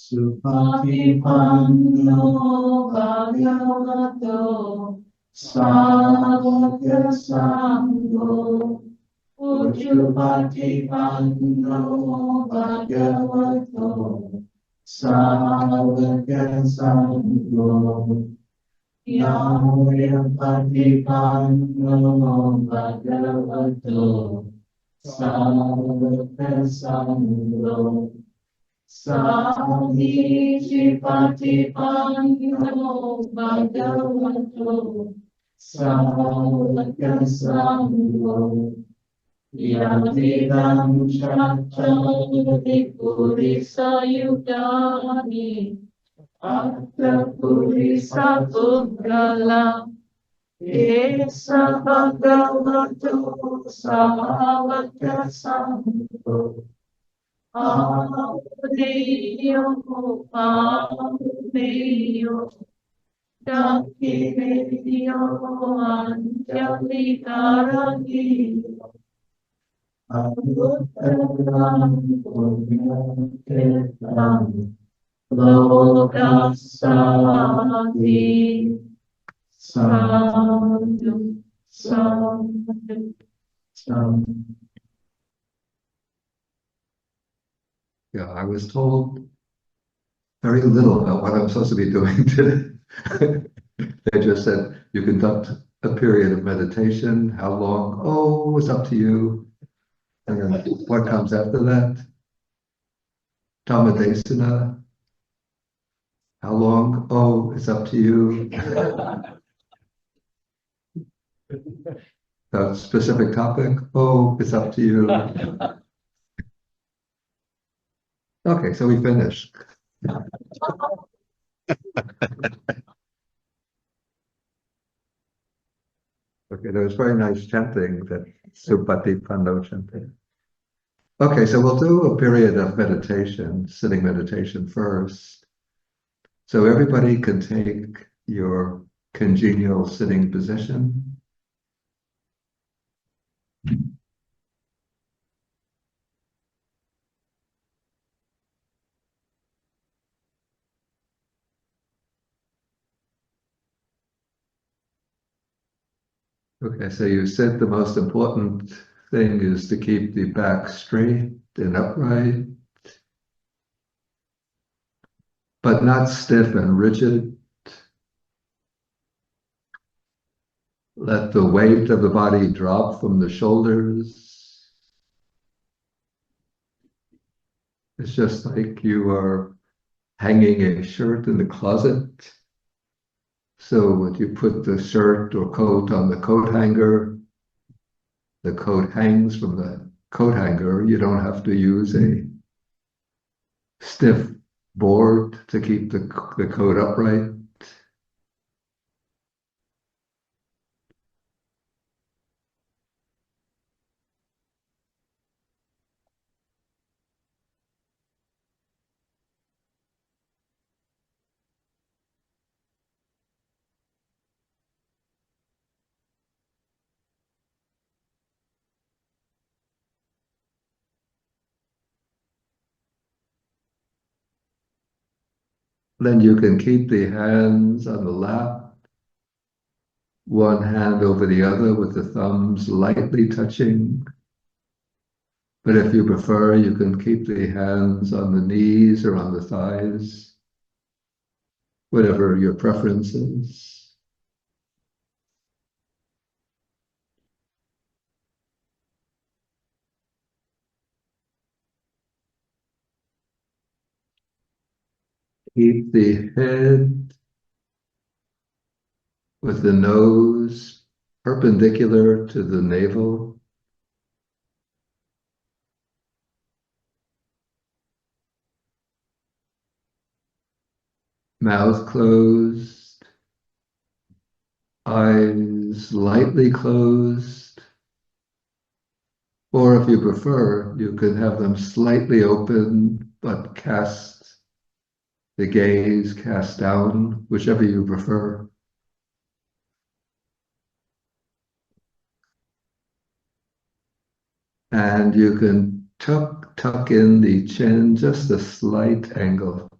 Supatipanno bhagavato sāvaka sangho Ujjupatipanno bhagavato sāvaka sangho Yāyapatipanno bhagavato sāvaka sangho Sadhijipatipanno bhagavato sāvaka sangho Yadidam cattari purisa yudhani atta purisa puggala esa bhagavato sāvaka sangho Adeyo, Adeyo, Dakireyo, Anjali Karadiyo, Anuttaram Punyakirtam, Lokasadi, Sadhu, Sadhu, Sadhu. Yeah, I was told very little about what I'm supposed to be doing today. They just said, you conduct a period of meditation. How long? Oh, it's up to you. And then what comes after that? Dhammadesana. How long? Oh, it's up to you. A specific topic? Oh, it's up to you. Okay, so we finished. Okay, there was very nice chanting, that Supati Pando chanting. Okay, so we'll do a period of meditation, sitting meditation first. So everybody can take your congenial sitting position. Okay, so you said the most important thing is to keep the back straight and upright, but not stiff and rigid. Let the weight of the body drop from the shoulders. It's just like you are hanging a shirt in the closet. So when you put the shirt or coat on the coat hanger, the coat hangs from the coat hanger. You don't have to use a stiff board to keep the coat upright. Then you can keep the hands on the lap, one hand over the other with the thumbs lightly touching. But if you prefer, you can keep the hands on the knees or on the thighs, whatever your preference is. Keep the head with the nose perpendicular to the navel. Mouth closed, eyes lightly closed, or if you prefer, you can have them slightly open, but the gaze cast down, whichever you prefer. And you can tuck in the chin, just a slight angle.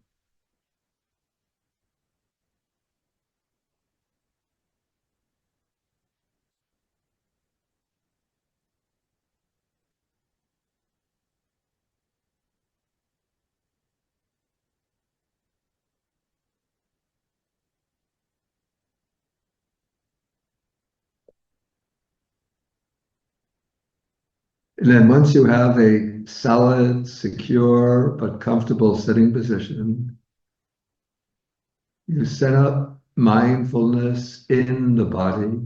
And then once you have a solid, secure, but comfortable sitting position, you set up mindfulness in the body,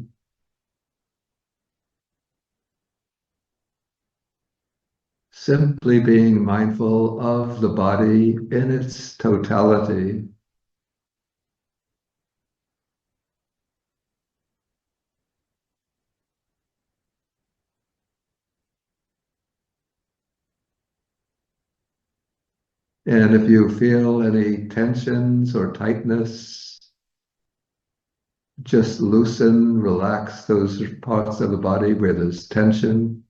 simply being mindful of the body in its totality. And if you feel any tensions or tightness, just loosen, relax those parts of the body where there's tension.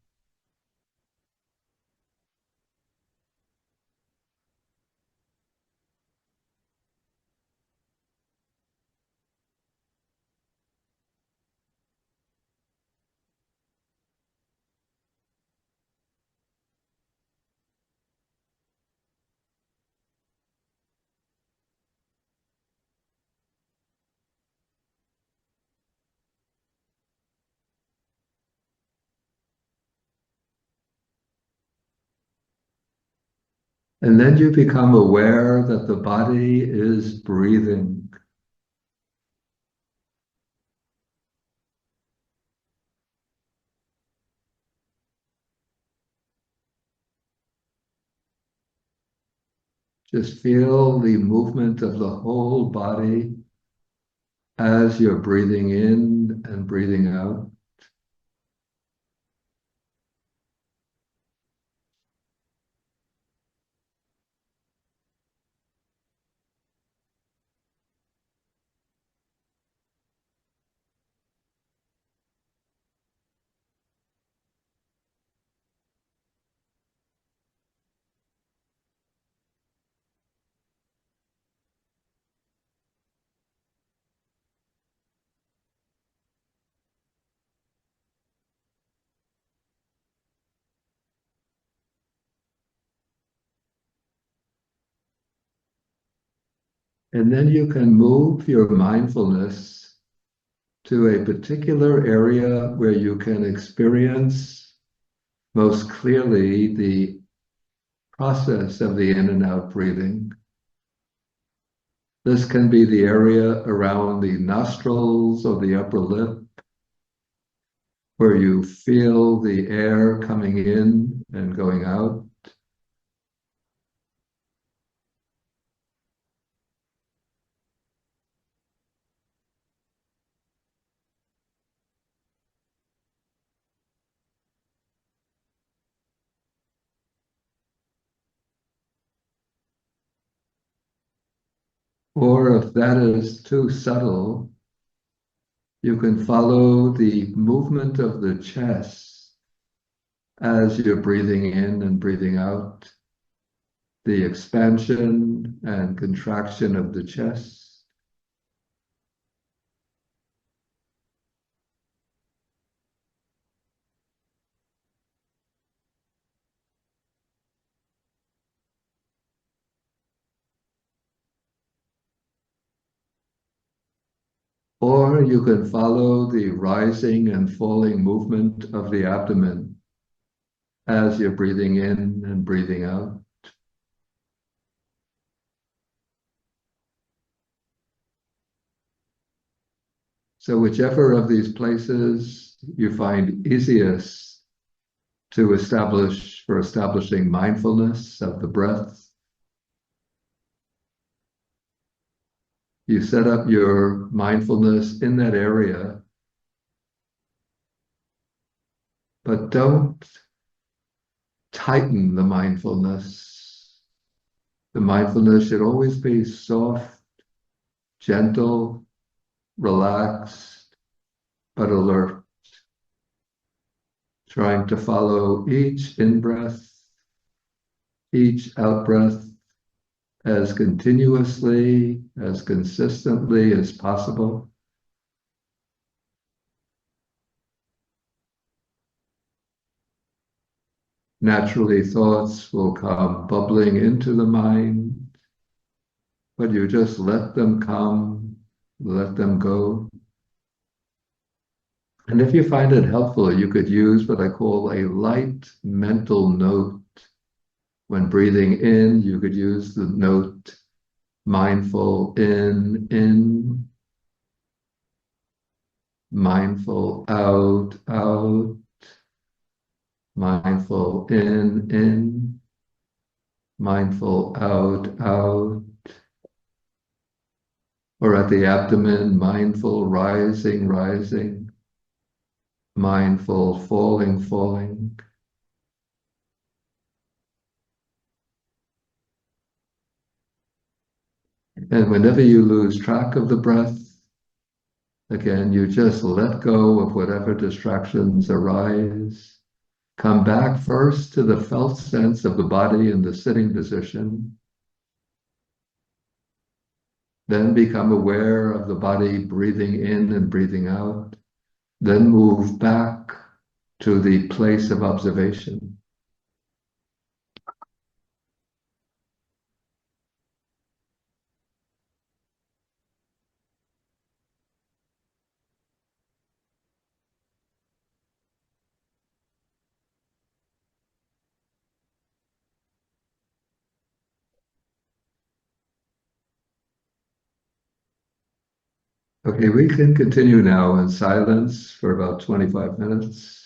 And then you become aware that the body is breathing. Just feel the movement of the whole body as you're breathing in and breathing out. And then you can move your mindfulness to a particular area where you can experience most clearly the process of the in and out breathing. This can be the area around the nostrils or the upper lip, where you feel the air coming in and going out. Or if that is too subtle, you can follow the movement of the chest as you're breathing in and breathing out, the expansion and contraction of the chest. Or you can follow the rising and falling movement of the abdomen as you're breathing in and breathing out. So whichever of these places you find easiest to establish for establishing mindfulness of the breath, you set up your mindfulness in that area, but don't tighten the mindfulness. The mindfulness should always be soft, gentle, relaxed, but alert. trying to follow each in-breath, each out-breath as continuously, as consistently as possible. Naturally, thoughts will come bubbling into the mind, but you just let them come, let them go. And if you find it helpful, you could use what I call a light mental note. When breathing in, you could use the note mindful in, mindful out, out, mindful in, mindful out, out. Or at the abdomen, mindful rising, rising, mindful falling, falling. And whenever you lose track of the breath, again, you just let go of whatever distractions arise. Come back first to the felt sense of the body in the sitting position. Then become aware of the body breathing in and breathing out. Then move back to the place of observation. Okay, we can continue now in silence for about 25 minutes.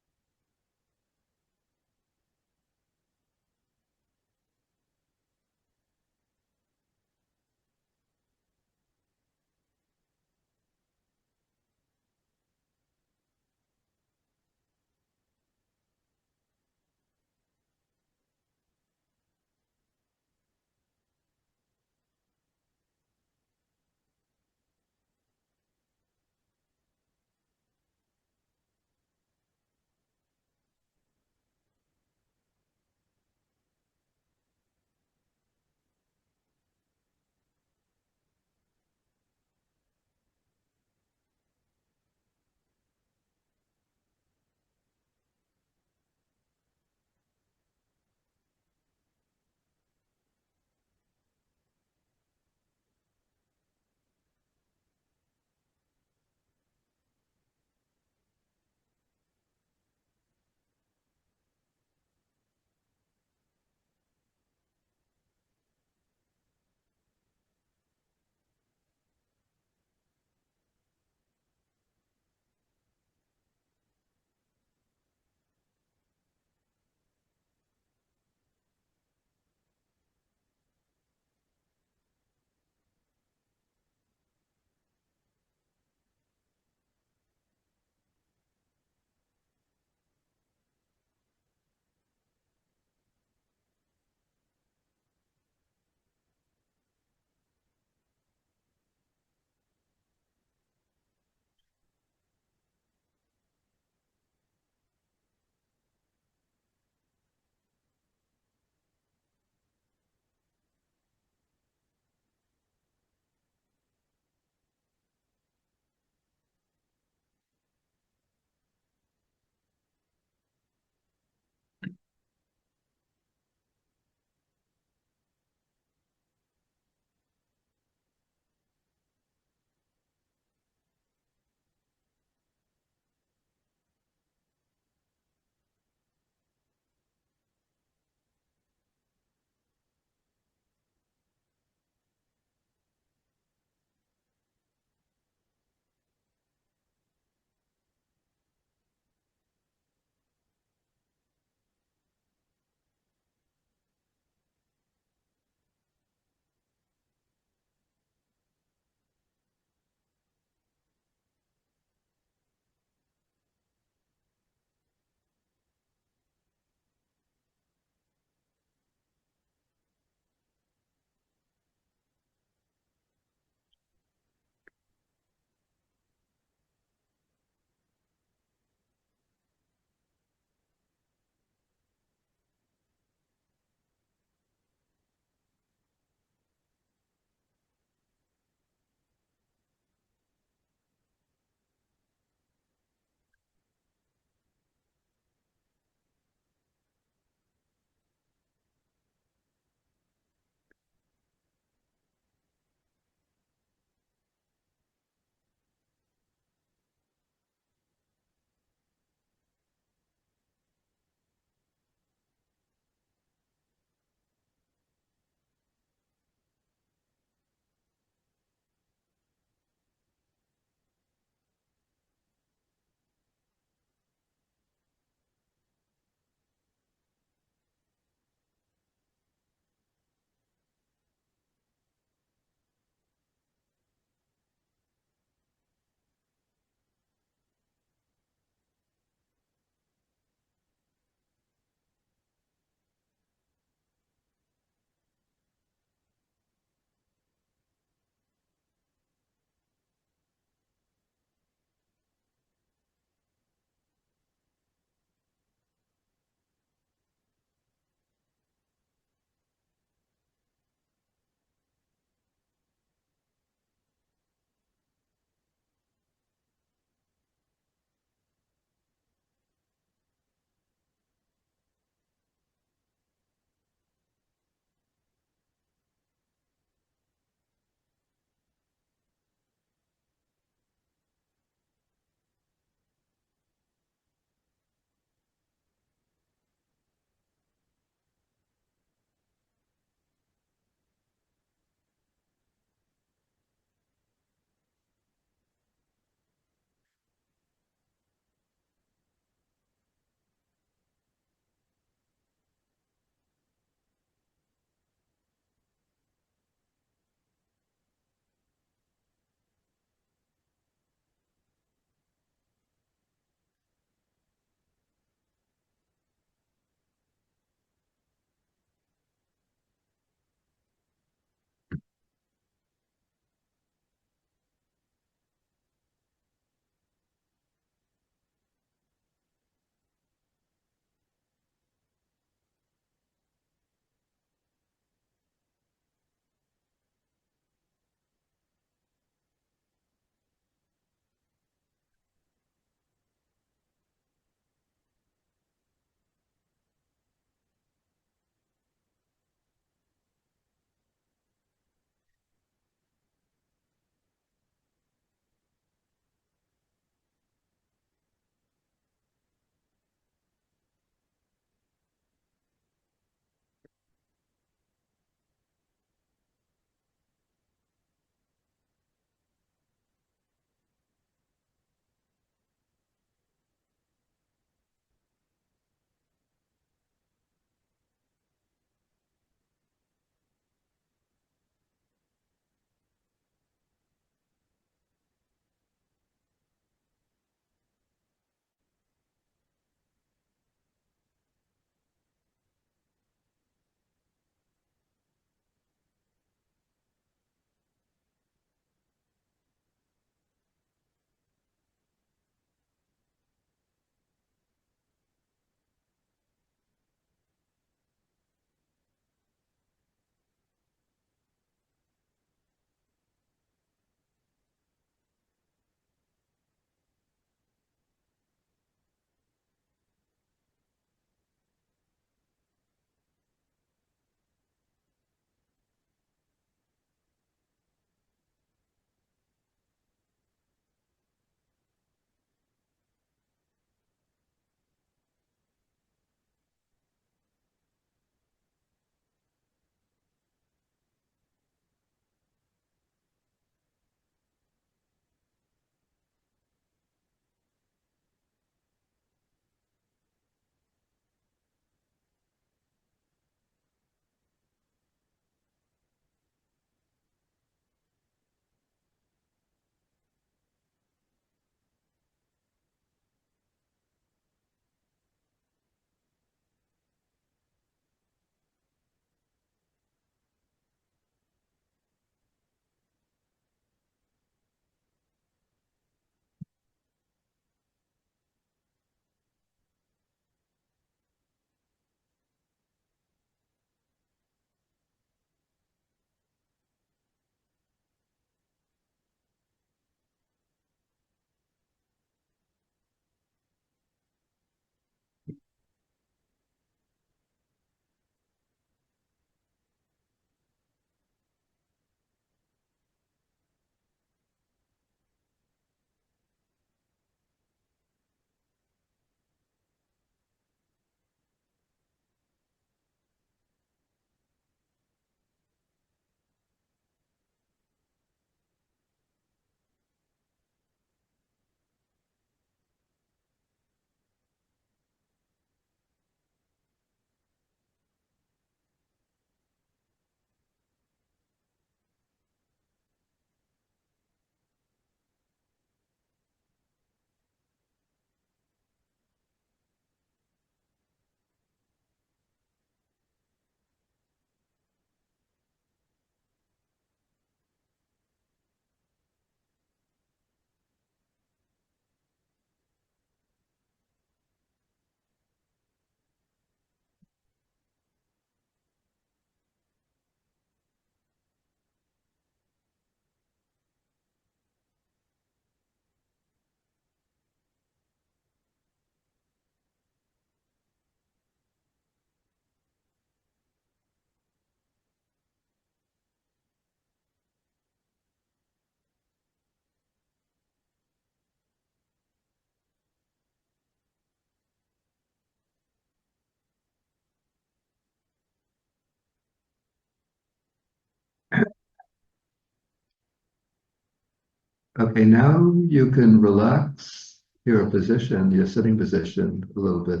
Okay, now you can relax your position, your sitting position a little bit.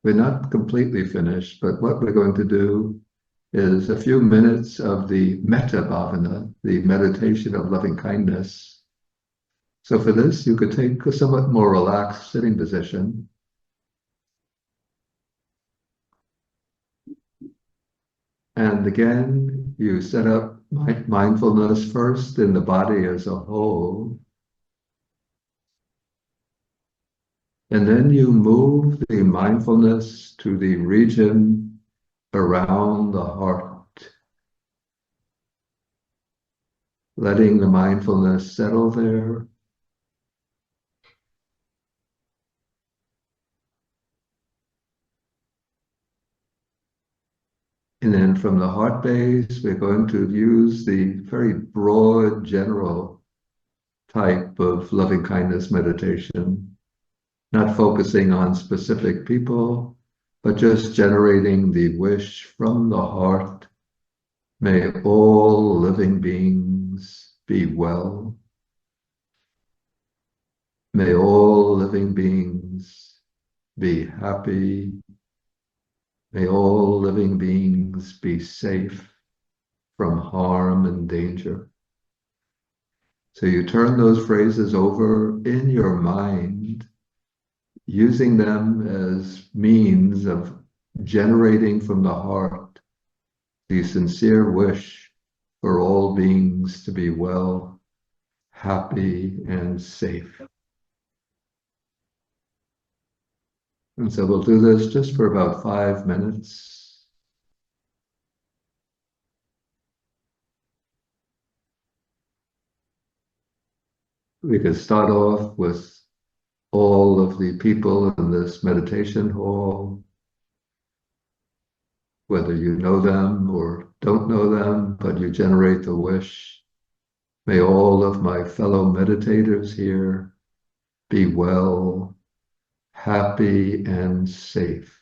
We're not completely finished, but what we're going to do is a few minutes of the metta bhavana, the meditation of loving kindness. So for this, you could take a somewhat more relaxed sitting position. And again, you set up mindfulness first in the body as a whole. And then you move the mindfulness to the region around the heart, letting the mindfulness settle there. And then from the heart base, we're going to use the very broad, general type of loving kindness meditation, not focusing on specific people, but just generating the wish from the heart. May all living beings be well. May all living beings be happy. May all living beings be safe from harm and danger. So you turn those phrases over in your mind, using them as means of generating from the heart the sincere wish for all beings to be well, happy, and safe. And so we'll do this just for about 5 minutes. We could start off with all of the people in this meditation hall, whether you know them or don't know them, but you generate the wish. May all of my fellow meditators here be well, happy, and safe.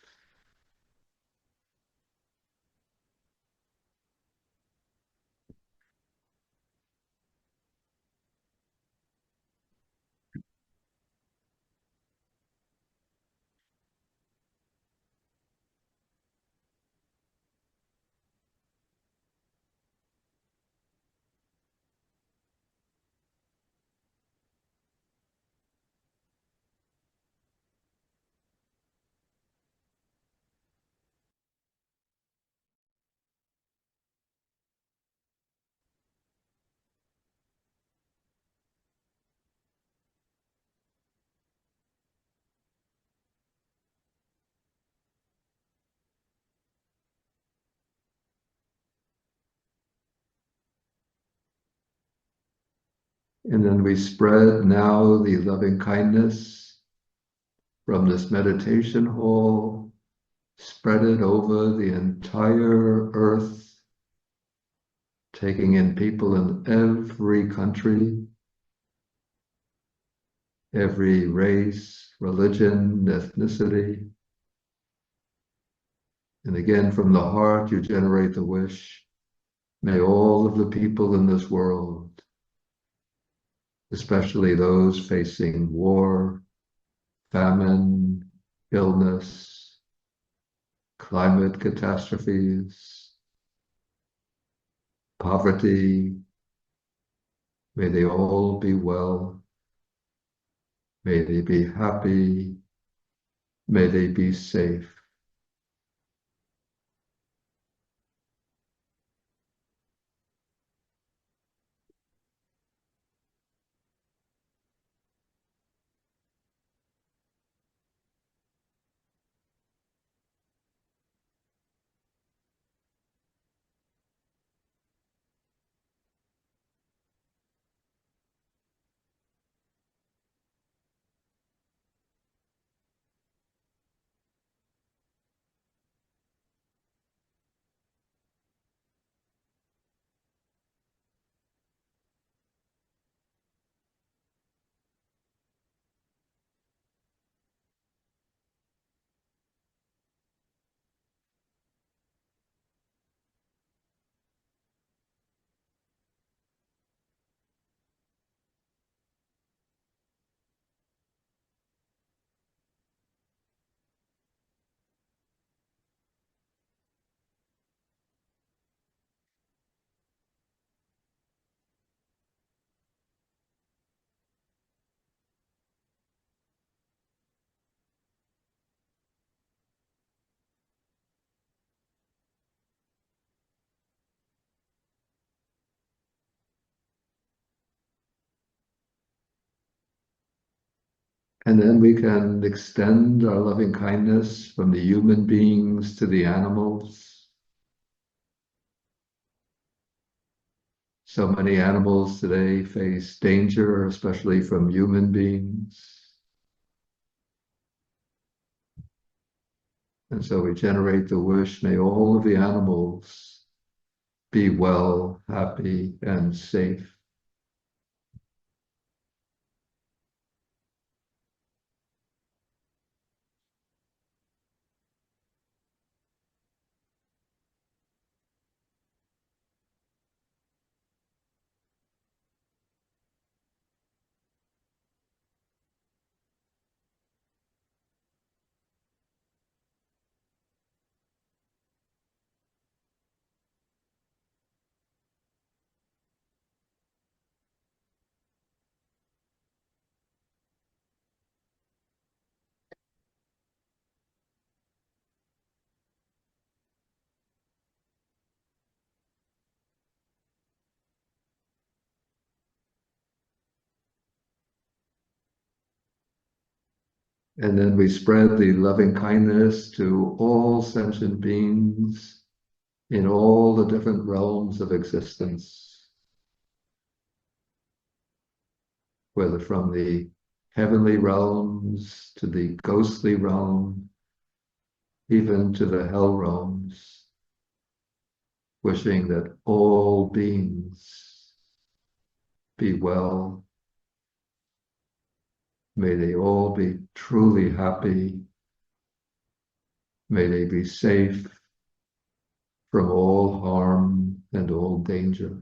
And then we spread now the loving kindness from this meditation hall, spread it over the entire earth, taking in people in every country, every race, religion, ethnicity. And again, from the heart, you generate the wish. May all of the people in this world, especially those facing war, famine, illness, climate catastrophes, poverty, may they all be well. May they be happy. May they be safe. And then we can extend our loving kindness from the human beings to the animals. So many animals today face danger, especially from human beings. And so we generate the wish, may all of the animals be well, happy, and safe. And then we spread the loving kindness to all sentient beings in all the different realms of existence, whether from the heavenly realms to the ghostly realm, even to the hell realms, wishing that all beings be well. May they all be truly happy. May they be safe from all harm and all danger.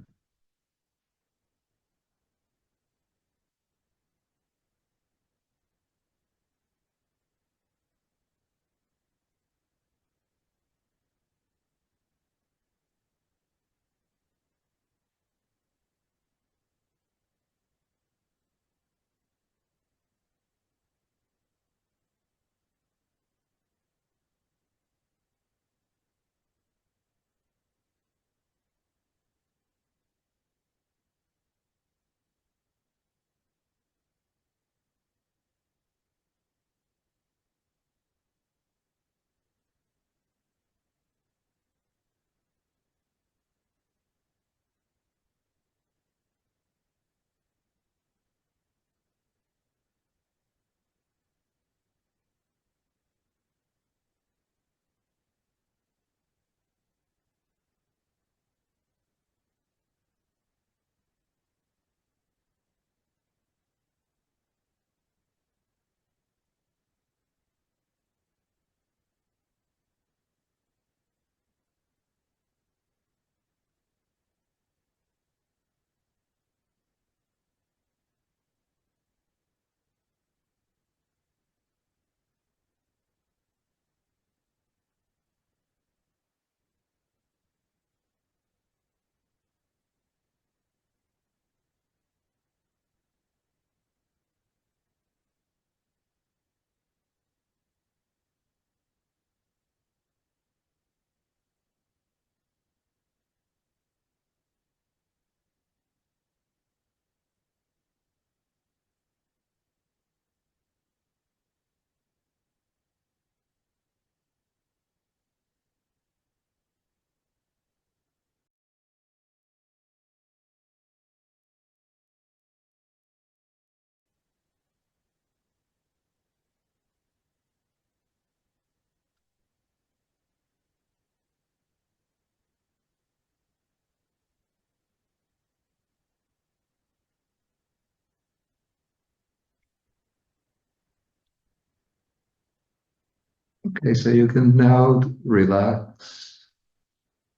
Okay, so you can now relax.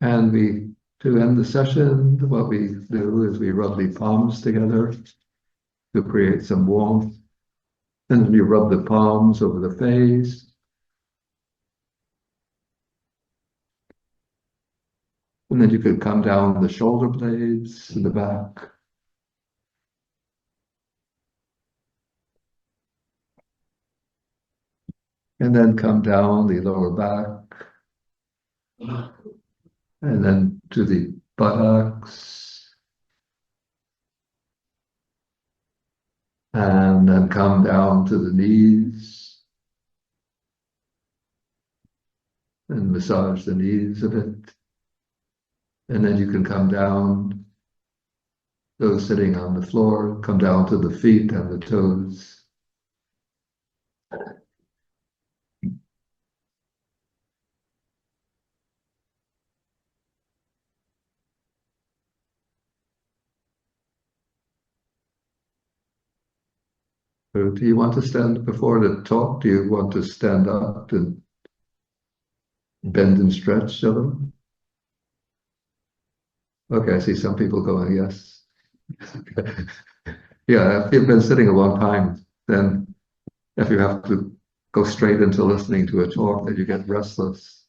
And to end the session, what we do is we rub the palms together to create some warmth. And then you rub the palms over the face. And then you could come down the shoulder blades in the back. And then come down the lower back. And then to the buttocks. And then come down to the knees and massage the knees a bit. And then you can come down, those sitting on the floor, come down to the feet and the toes. So do you want to stand before the talk? Do you want to stand up and bend and stretch a little? Okay, I see some people going, yes. Yeah, if you've been sitting a long time, then if you have to go straight into listening to a talk, then you get restless.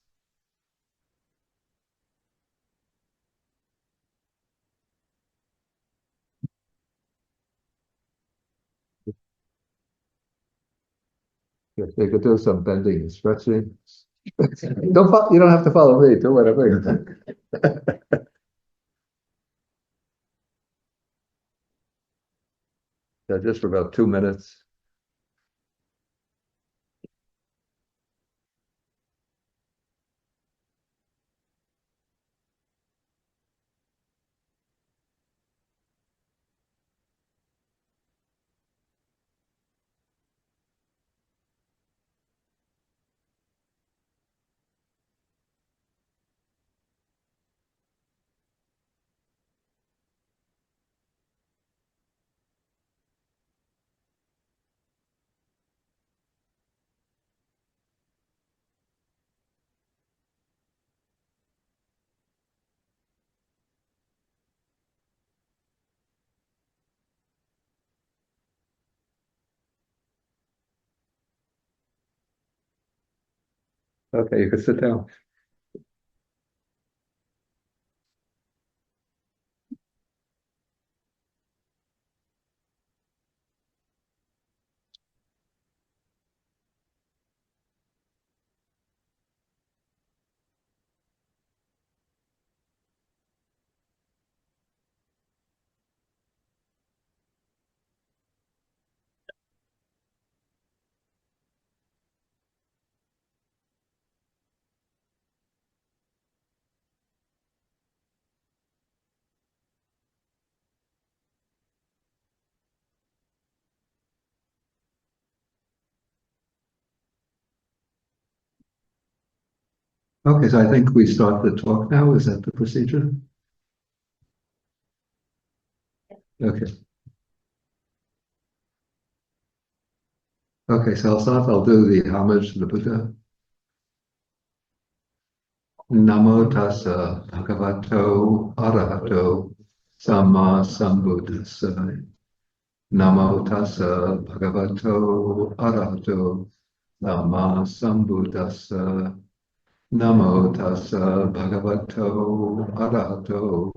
Yes, they could do some bending and stretching. You don't have to follow me, do whatever you think. Yeah, just for about 2 minutes. Okay, you can sit down. Okay, so I think we start the talk now. Is that the procedure? Okay. Okay, so I'll start. I'll do the homage to the Buddha. Namo tassa bhagavato arahato samma sambuddhassa. Namo tassa bhagavato arahato samma sambuddhassa. Namo tassa bhagavato arahato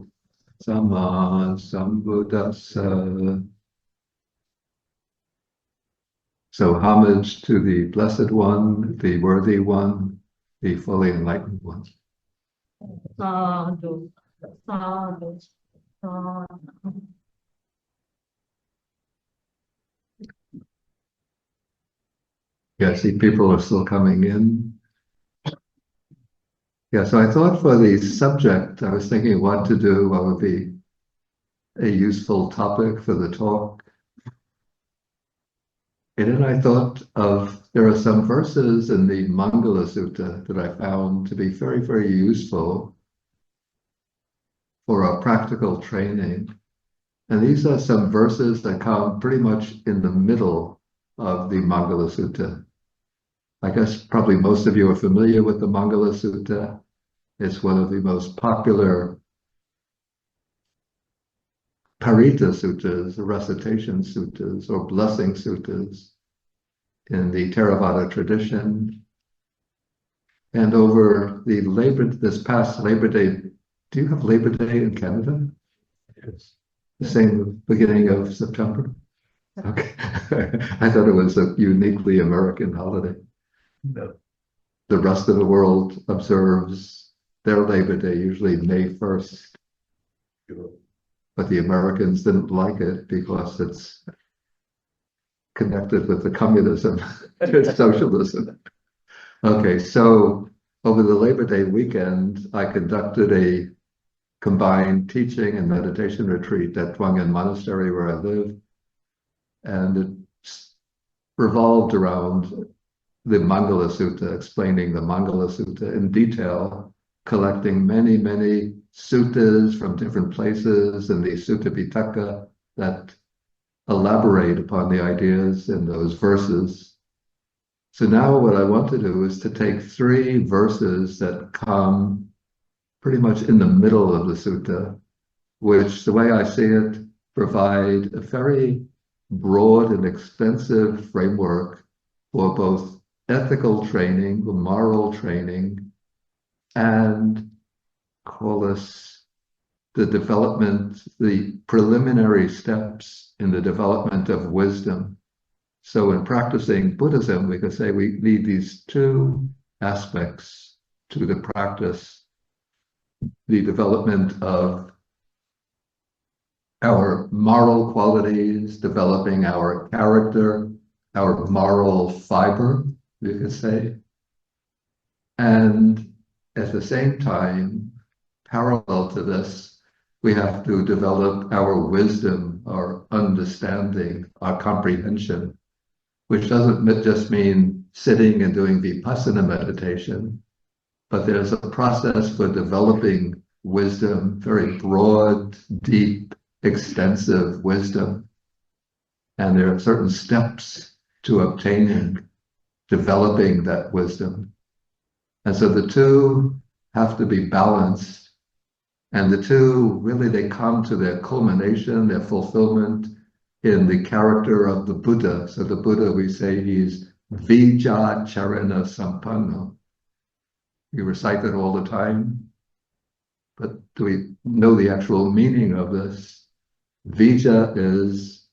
samma sambuddhassa. So homage to the Blessed One, the Worthy One, the fully enlightened one. Sadhu, sadhu, sadhu. Yeah, I see people are still coming in. Yeah, so I thought for the subject, I was thinking what to do, what would be a useful topic for the talk. And then I thought there are some verses in the Maṅgalasutta that I found to be very, very useful for our practical training. And these are some verses that come pretty much in the middle of the Maṅgalasutta. I guess probably most of you are familiar with the Maṅgalasutta. It's one of the most popular Parita suttas, recitation suttas, or blessing suttas in the Theravada tradition. And over this past Labor Day, do you have Labor Day in Canada? Yes. The same beginning of September? Okay. I thought it was a uniquely American holiday. No. The rest of the world observes their Labor Day usually May 1st. But the Americans didn't like it because it's connected with the communism, socialism. Okay, so over the Labor Day weekend, I conducted a combined teaching and meditation retreat at Dwangan Monastery where I live. And it revolved around the Maṅgalasutta, explaining the Maṅgalasutta in detail, collecting many, many suttas from different places in the Sutta Pitaka that elaborate upon the ideas in those verses. So now what I want to do is to take 3 verses that come pretty much in the middle of the sutta, which, the way I see it, provide a very broad and extensive framework for both ethical training, moral training, and call this the development, the preliminary steps in the development of wisdom. So in practicing Buddhism, we could say we need these 2 aspects to the practice: the development of our moral qualities, developing our character, our moral fiber, you could say. And at the same time, parallel to this, we have to develop our wisdom, our understanding, our comprehension, which doesn't just mean sitting and doing vipassana meditation, but there's a process for developing wisdom, very broad, deep, extensive wisdom. And there are certain steps to obtaining, developing that wisdom. And so the 2 have to be balanced. And the 2, really, they come to their culmination, their fulfillment in the character of the Buddha. So the Buddha, we say he's Vijja Charana Sampanno. We recite it all the time, but do we know the actual meaning of this? Vijja is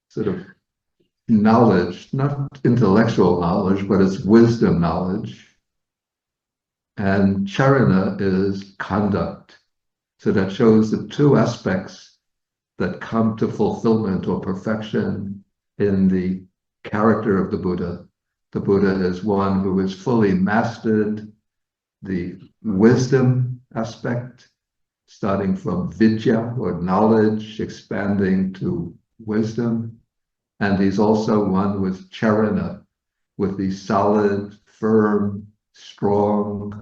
sort of knowledge, not intellectual knowledge, but it's wisdom knowledge. And Charana is conduct. So that shows the 2 aspects that come to fulfillment or perfection in the character of the Buddha. The Buddha is one who is fully mastered the wisdom aspect, starting from vidya or knowledge, expanding to wisdom. And he's also one with charana, with the solid, firm, strong,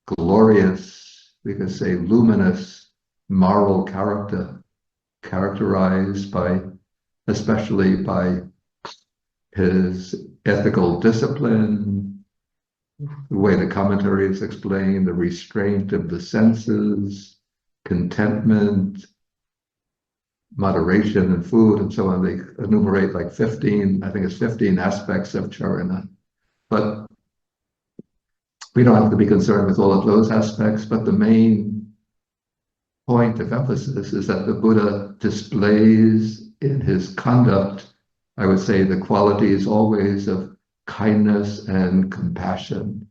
glorious, we could say luminous, moral character, characterized by, especially by his ethical discipline, the way the commentaries explain the restraint of the senses, contentment, moderation in food, and so on. They enumerate like 15, I think it's 15 aspects of charana. But we don't have to be concerned with all of those aspects, but the main point of emphasis is that the Buddha displays in his conduct, I would say, the qualities always of kindness and compassion.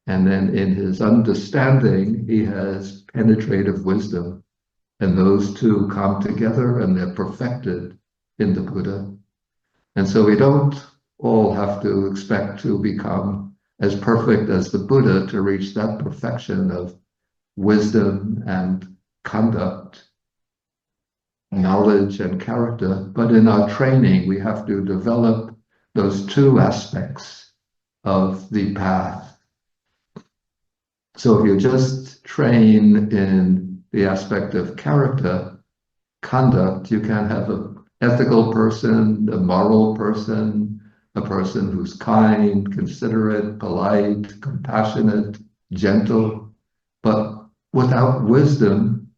And then in his understanding, he has penetrative wisdom. And those 2 come together and they're perfected in the Buddha. And so we don't all have to expect to become as perfect as the Buddha to reach that perfection of wisdom and conduct, knowledge and character. But in our training, we have to develop those 2 aspects of the path. So if you just train in the aspect of character, conduct, you can have an ethical person, a moral person, a person who's kind, considerate, polite, compassionate, gentle. But without wisdom,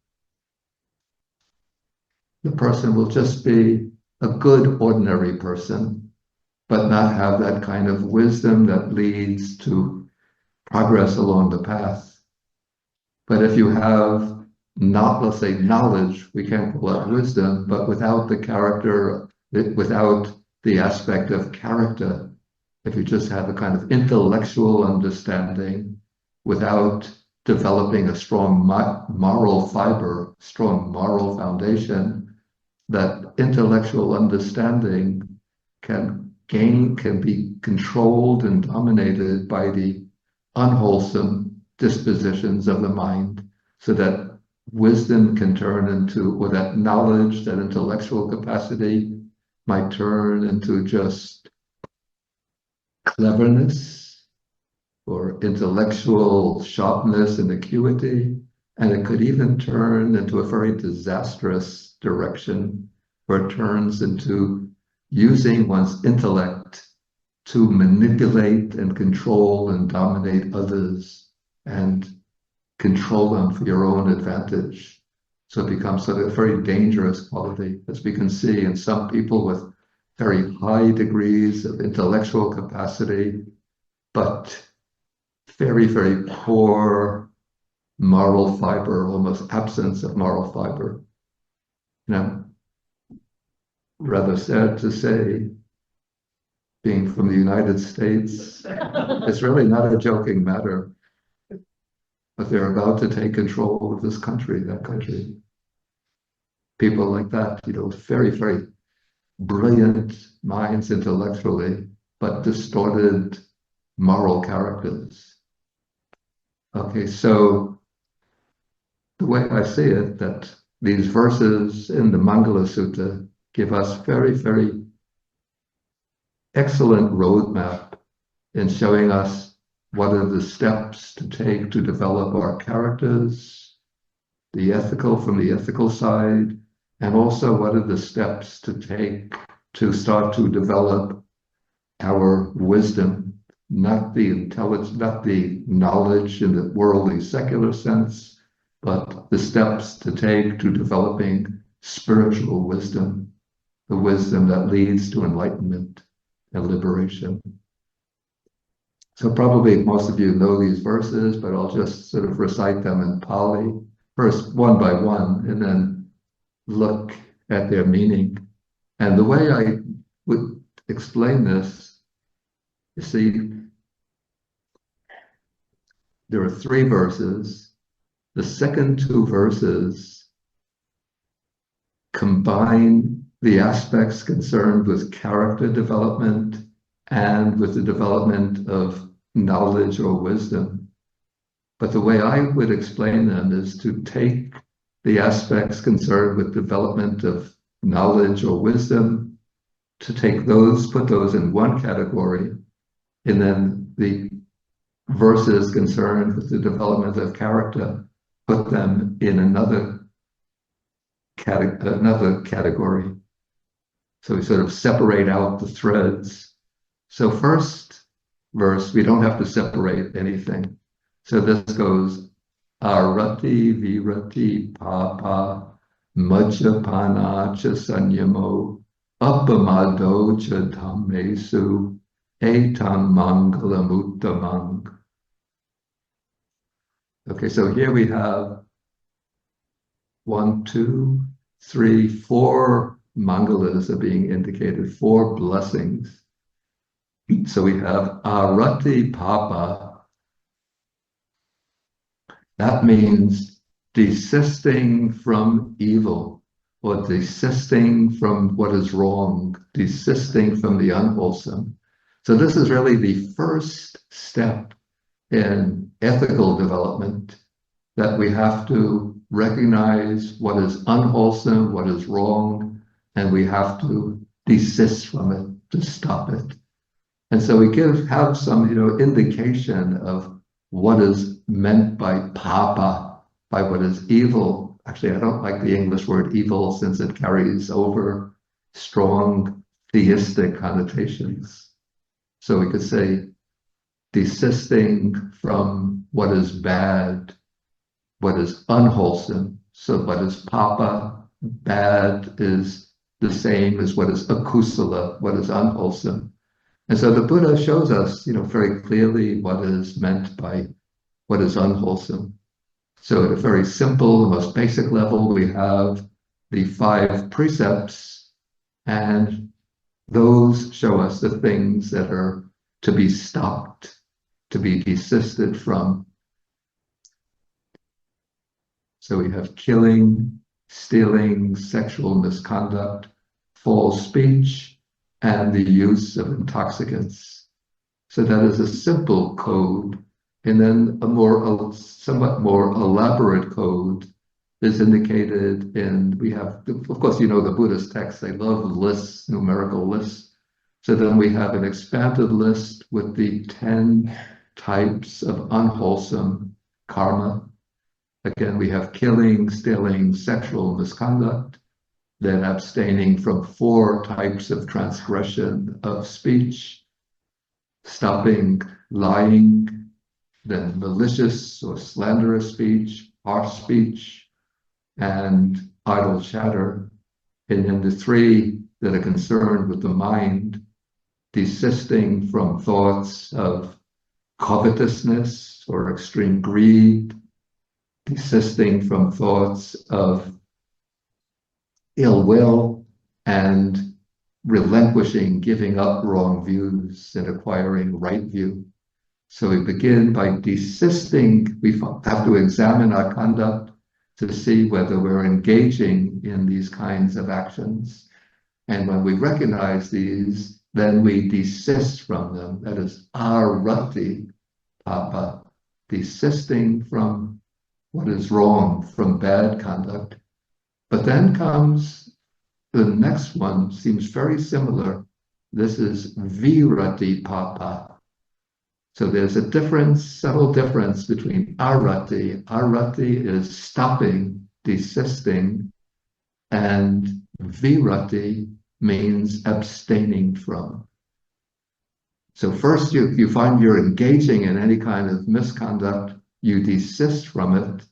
the person will just be a good ordinary person, but not have that kind of wisdom that leads to progress along the path. But if you have not, let's say, knowledge, we can't call it wisdom, but without the character, without the aspect of character, if you just have a kind of intellectual understanding without developing a strong moral fiber, strong moral foundation, that intellectual understanding can be controlled and dominated by the unwholesome dispositions of the mind, so that wisdom can turn into, or that knowledge, that intellectual capacity might turn into just cleverness or intellectual sharpness and acuity. And it could even turn into a very disastrous direction, where it turns into using one's intellect to manipulate and control and dominate others and control them for your own advantage. So it becomes sort of a very dangerous quality, as we can see in some people with very high degrees of intellectual capacity, but very, very poor moral fiber, almost absence of moral fiber. Now, rather sad to say, being from the United States, it's really not a joking matter, but they're about to take control of this country, that country. People like that, very, very brilliant minds intellectually, but distorted moral characters. Okay, so the way I see it, that these verses in the Maṅgalasutta give us very, very excellent roadmap in showing us what are the steps to take to develop our characters, from the ethical side, and also what are the steps to take to start to develop our wisdom, not the intelligence, not the knowledge in the worldly secular sense, but the steps to take to developing spiritual wisdom, the wisdom that leads to enlightenment and liberation. So probably most of you know these verses, but I'll just sort of recite them in Pali, first one by one, and then look at their meaning. And the way I would explain this, you see, there are 3 verses. The second 2 verses combine the aspects concerned with character development and with the development of knowledge or wisdom. But the way I would explain them is to take the aspects concerned with development of knowledge or wisdom, to take those, put those in one category, and then the verses concerned with the development of character, put them in another category. So we sort of separate out the threads. So first verse, we don't have to separate anything. So this goes, Arati virati papa majjapana cha sanyamo appamado cha dhammesu etam Maṅgalamuttamang. Okay, so here we have 1, 2, 3, 4 Mangalas are being indicated, 4 blessings. So we have Arati Papa. That means desisting from evil, or desisting from what is wrong, desisting from the unwholesome. So this is really the first step in ethical development, that we have to recognize what is unwholesome, what is wrong, and we have to desist from it, to stop it. And so we have some, indication of what is meant by papa, by what is evil. Actually, I don't like the English word evil, since it carries over strong theistic connotations. So we could say desisting from what is bad, what is unwholesome. So what is papa, bad, is the same as what is akusala, what is unwholesome. And so the Buddha shows us, very clearly what is meant by what is unwholesome. So at a very simple, most basic level, we have the 5 precepts, and those show us the things that are to be stopped, to be desisted from. So we have killing, stealing, sexual misconduct, false speech, and the use of intoxicants. So that is a simple code. And then a somewhat more elaborate code is indicated in, we have, of course, you know, the Buddhist texts, they love lists, numerical lists. So then we have an expanded list with the 10 types of unwholesome karma. Again, we have killing, stealing, sexual misconduct, then abstaining from 4 types of transgression of speech, stopping lying, then malicious or slanderous speech, harsh speech, and idle chatter. And then the 3 that are concerned with the mind, desisting from thoughts of covetousness or extreme greed, desisting from thoughts of ill will, and relinquishing, giving up wrong views and acquiring right view. So we begin by desisting. We have to examine our conduct to see whether we're engaging in these kinds of actions. And when we recognize these, then we desist from them. That is arati papa, desisting from what is wrong, from bad conduct. But then comes the next one, seems very similar. This is virati papa. So there's a difference, subtle difference between arati. Arati is stopping, desisting, and virati means abstaining from. So first you find you're engaging in any kind of misconduct, you desist from it,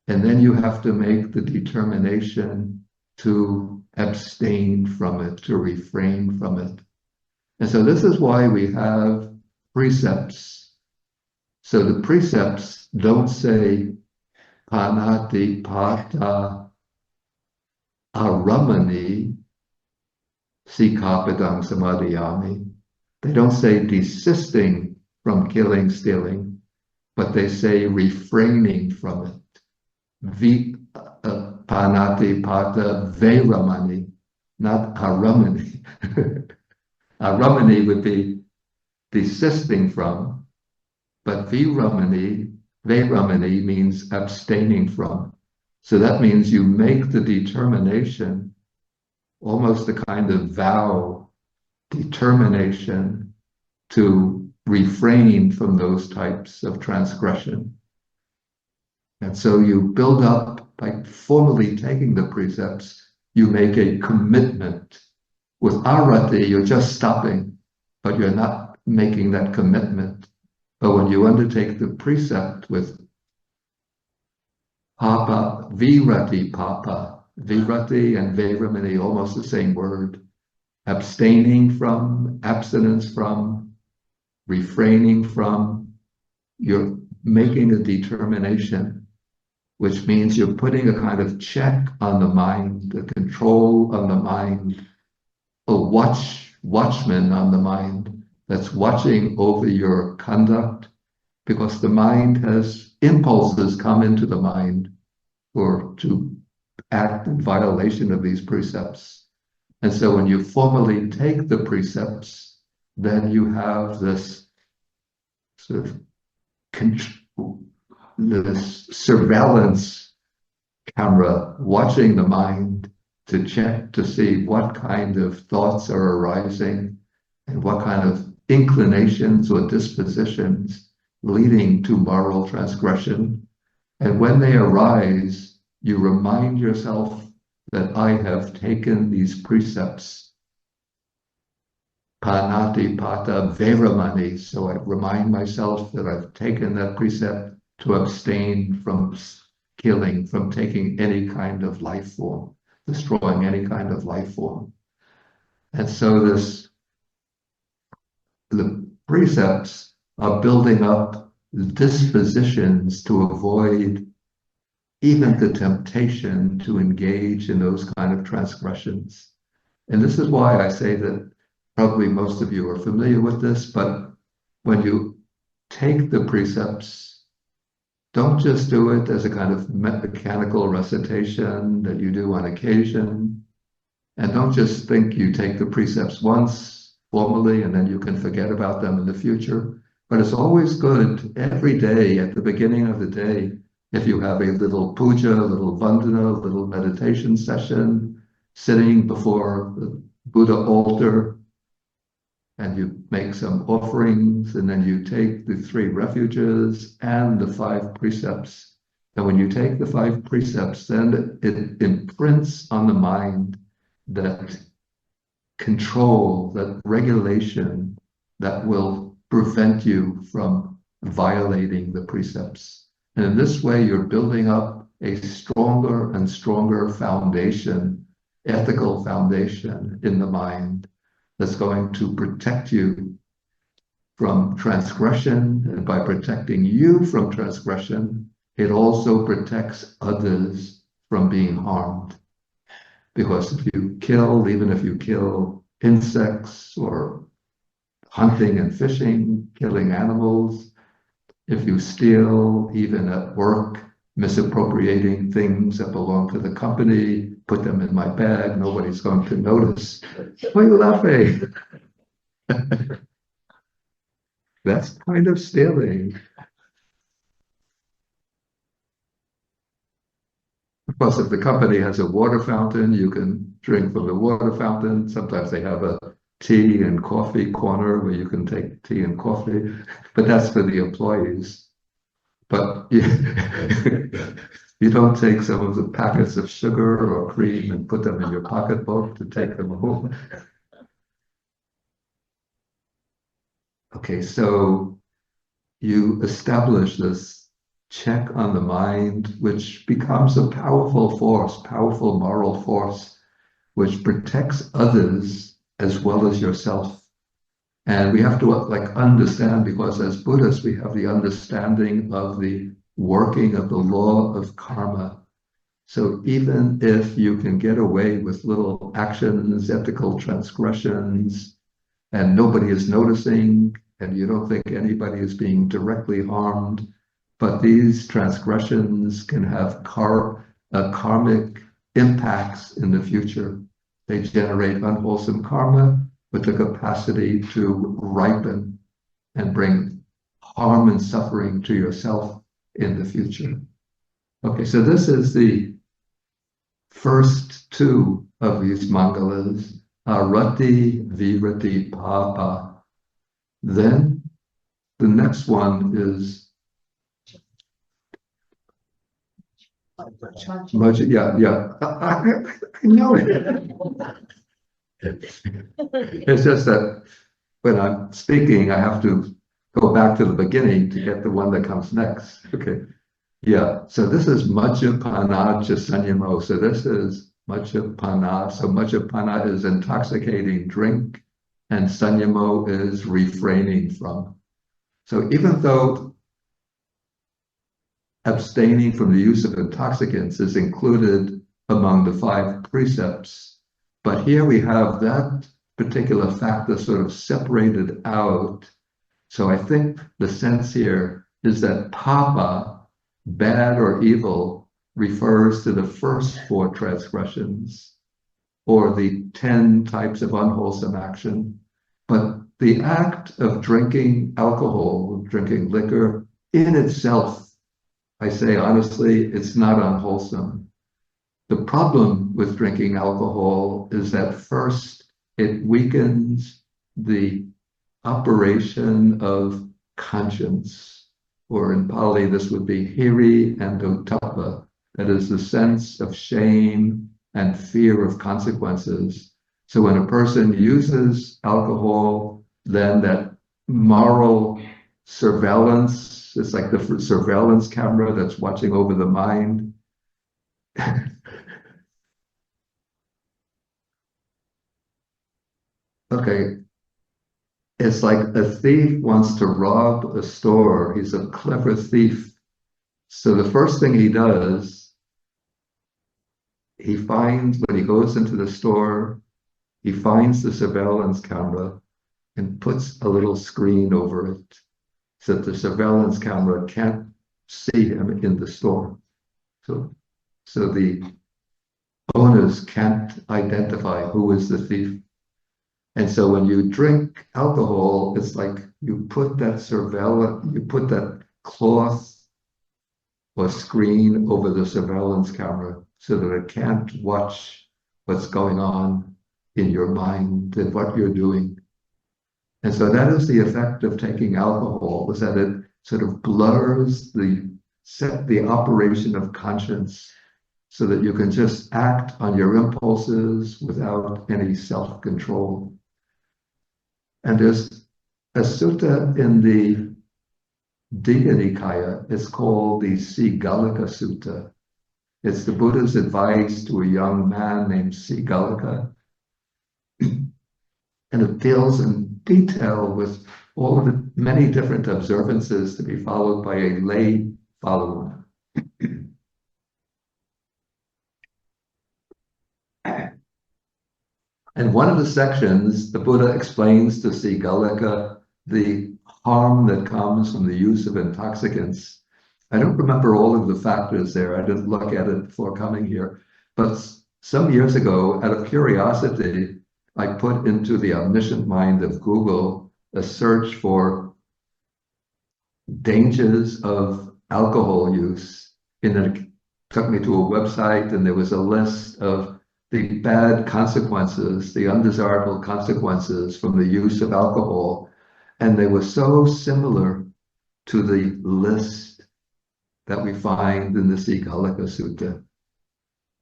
and then you have to make the determination to abstain from it, to refrain from it. And so this is why we have precepts. So the precepts don't say panati pata aramani sikapadang samadhiyami. They don't say desisting from killing, stealing, but they say refraining from it. Panati pata veramani, not aramani. Aramani would be desisting from, but veramani means abstaining from. So that means you make the determination, almost a kind of vow, determination to refrain from those types of transgression. And so you build up, by formally taking the precepts, you make a commitment. With arati, you're just stopping, but you're not making that commitment. But when you undertake the precept with papa, virati papa, virati and veramani, almost the same word, abstaining from, abstinence from, refraining from, you're making a determination, which means you're putting a kind of check on the mind, a control on the mind, a watchman on the mind that's watching over your conduct, because the mind has impulses come into the mind or to act in violation of these precepts. And so when you formally take the precepts, then you have this sort of this surveillance camera watching the mind to check to see what kind of thoughts are arising and what kind of inclinations or dispositions leading to moral transgression. And when they arise, you remind yourself that I have taken these precepts, panati pata veramani. So I remind myself that I've taken that precept to abstain from killing, from taking any kind of life form, destroying any kind of life form. And so the precepts are building up dispositions to avoid even the temptation to engage in those kind of transgressions. And this is why I say that probably most of you are familiar with this, but when you take the precepts, don't just do it as a kind of mechanical recitation that you do on occasion. And don't just think you take the precepts once formally and then you can forget about them in the future. But it's always good every day at the beginning of the day, if you have a little puja, a little vandana, a little meditation session, sitting before the Buddha altar, and you make some offerings, and then you take the three refuges and the five precepts. And when you take the five precepts, then it imprints on the mind that control, that regulation that will prevent you from violating the precepts. And in this way, you're building up a stronger and stronger foundation, ethical foundation in the mind that's going to protect you from transgression. And by protecting you from transgression, it also protects others from being harmed. Because if you kill, even if you kill insects or hunting and fishing, killing animals, if you steal, even at work, misappropriating things that belong to the company, put them in my bag, nobody's going to notice. Why are you laughing? That's kind of stealing. Of course, if the company has a water fountain, you can drink from the water fountain. Sometimes they have a tea and coffee corner where you can take tea and coffee, but that's for the employees. But you don't take some of the packets of sugar or cream and put them in your pocketbook to take them home. Okay, so you establish this check on the mind, which becomes a powerful force, powerful moral force, which protects others as well as yourself. And we have to like understand, because as Buddhists, we have the understanding of the working of the law of karma. So even if you can get away with little actions, ethical transgressions, and nobody is noticing, and you don't think anybody is being directly harmed, but these transgressions can have karmic impacts in the future. They generate unwholesome karma with the capacity to ripen and bring harm and suffering to yourself in the future. Okay, so this is the first two of these mangalas, Rati, Virati, Papa. Then the next one is yeah. I know it. It's just that when I'm speaking, I have to go back to the beginning to get the one that comes next. Okay. Yeah. So this is Majjapana Sanyamo. So this is Majjapana. So Majjapana is intoxicating drink, and Sanyamo is refraining from. So even though abstaining from the use of intoxicants is included among the five precepts, but here we have that particular factor sort of separated out. So I think the sense here is that papa, bad or evil, refers to the first four transgressions or the 10 types of unwholesome action. But the act of drinking alcohol, drinking liquor in itself, I say honestly, it's not unwholesome. The problem with drinking alcohol is that first, it weakens the operation of conscience, or in Pali, this would be hiri and ottappa, that is the sense of shame and fear of consequences. So when a person uses alcohol, then that moral surveillance, it's like the surveillance camera that's watching over the mind. Okay, it's like a thief wants to rob a store. He's a clever thief. So the first thing he does, he finds, when he goes into the store, he finds the surveillance camera and puts a little screen over it so that the surveillance camera can't see him in the store. So the owners can't identify who is the thief. And so when you drink alcohol, it's like you put that cloth or screen over the surveillance camera so that it can't watch what's going on in your mind and what you're doing. And so that is the effect of taking alcohol, is that it sort of blurs the operation of conscience so that you can just act on your impulses without any self-control. And there's a sutta in the Digha Nikaya. It's called the Sigalika Sutta. It's the Buddha's advice to a young man named Sigalika. And it deals in detail with all of the many different observances to be followed by a lay follower. And one of the sections, the Buddha explains to Sigalika the harm that comes from the use of intoxicants. I don't remember all of the factors there. I didn't look at it before coming here. But some years ago, out of curiosity, I put into the omniscient mind of Google a search for dangers of alcohol use. And it took me to a website, and there was a list of the bad consequences, the undesirable consequences from the use of alcohol. And they were so similar to the list that we find in the Sigalika Sutta.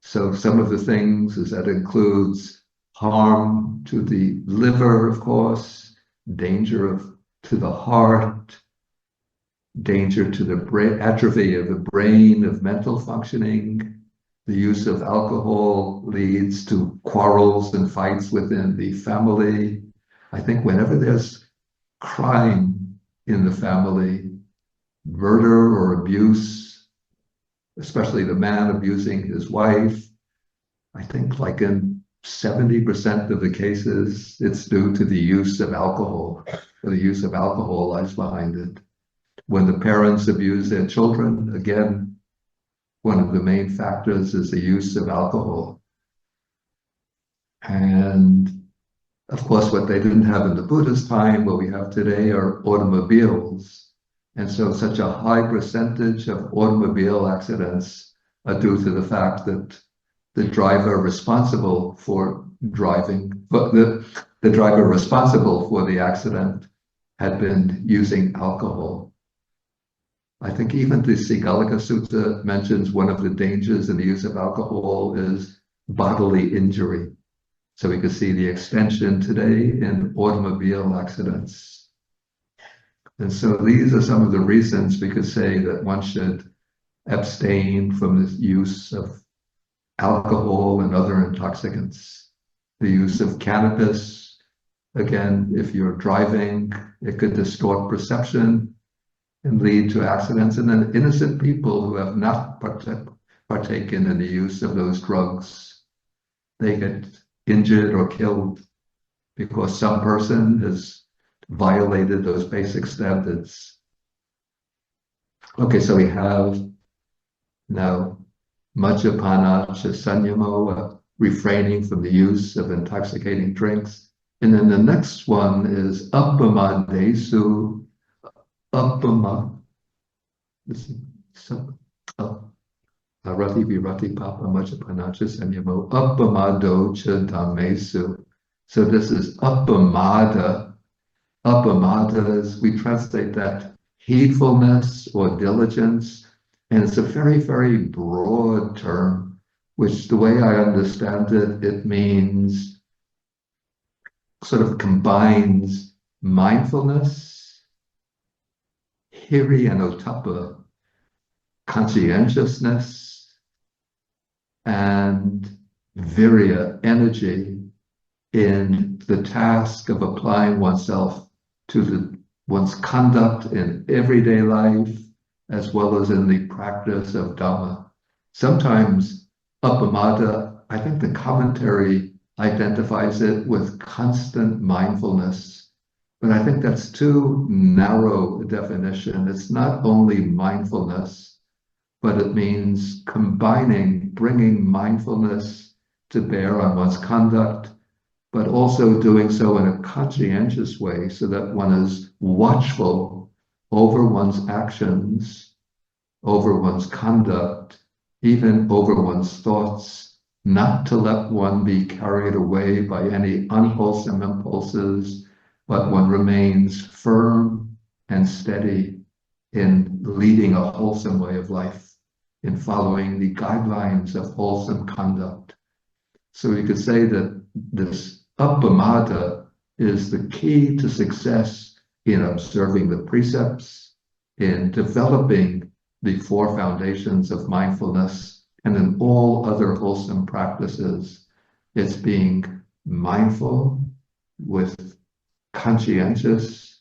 So some of the things is that includes harm to the liver, of course, danger to the heart, danger to the brain, atrophy of the brain, of mental functioning. The use of alcohol leads to quarrels and fights within the family. I think whenever there's crime in the family, murder or abuse, especially the man abusing his wife, I think like in 70% of the cases, it's due to the use of alcohol, or the use of alcohol lies behind it. When the parents abuse their children, again, one of the main factors is the use of alcohol. And of course, what they didn't have in the Buddha's time, what we have today are automobiles. And so such a high percentage of automobile accidents are due to the fact that the driver responsible for driving, but the driver responsible for the accident had been using alcohol. I think even the Sigalika Sutta mentions one of the dangers in the use of alcohol is bodily injury. So we can see the extension today in automobile accidents. And so these are some of the reasons we could say that one should abstain from the use of alcohol and other intoxicants. The use of cannabis, again, if you're driving, it could distort perception and lead to accidents. And then innocent people who have not partaken in the use of those drugs, they get injured or killed because some person has violated those basic standards. Okay, so we have now Majjapana Sanyamo, refraining from the use of intoxicating drinks. And then the next one is Appamadesu, Appama. This is Rati Virati Papa Majjapana Sanyamo, Appamado Chadamesu. So this is Appamada. Appamada is, we translate that heedfulness or diligence. And it's a very, very broad term, which the way I understand it, it means sort of combines mindfulness, hiri and otapa, conscientiousness, and virya, energy, in the task of applying oneself to one's conduct in everyday life, as well as in the practice of Dhamma. Sometimes Appamada, I think the commentary identifies it with constant mindfulness, but I think that's too narrow a definition. It's not only mindfulness, but it means combining, bringing mindfulness to bear on one's conduct, but also doing so in a conscientious way so that one is watchful over one's actions, over one's conduct, even over one's thoughts, not to let one be carried away by any unwholesome impulses, but one remains firm and steady in leading a wholesome way of life, in following the guidelines of wholesome conduct. So we could say that this appamada is the key to success in observing the precepts, in developing the four foundations of mindfulness, and in all other wholesome practices. It's being mindful with conscientious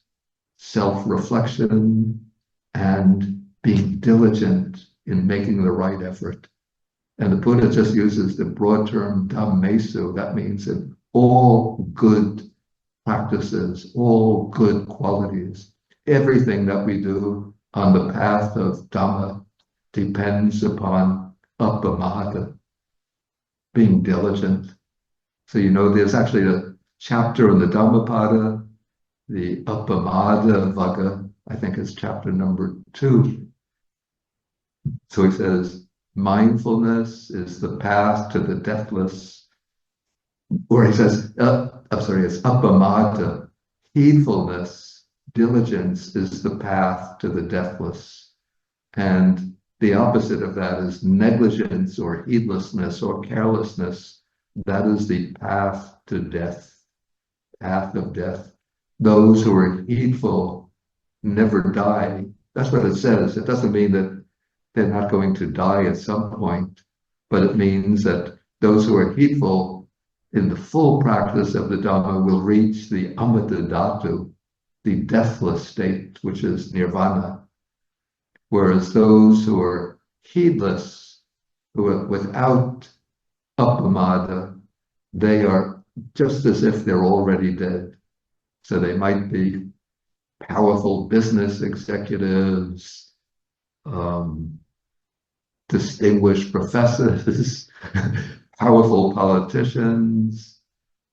self-reflection and being diligent in making the right effort. And the Buddha just uses the broad term dhammesu. That means that all good practices, all good qualities, everything that we do on the path of Dhamma depends upon appamada, being diligent. So there's actually a chapter in the Dhammapada, the appamada vagga, I think it's chapter number 2. So he says, mindfulness is the path to the deathless, or he says, it's appamada, heedfulness, diligence is the path to the deathless. And the opposite of that is negligence or heedlessness or carelessness. That is the path to death, path of death. Those who are heedful never die. That's what it says. It doesn't mean that they're not going to die at some point, but it means that those who are heedful in the full practice of the Dhamma will reach the amata dhatu, the deathless state, which is nirvana. Whereas those who are heedless, who are without appamada, they are just as if they're already dead. So they might be powerful business executives, distinguished professors, powerful politicians,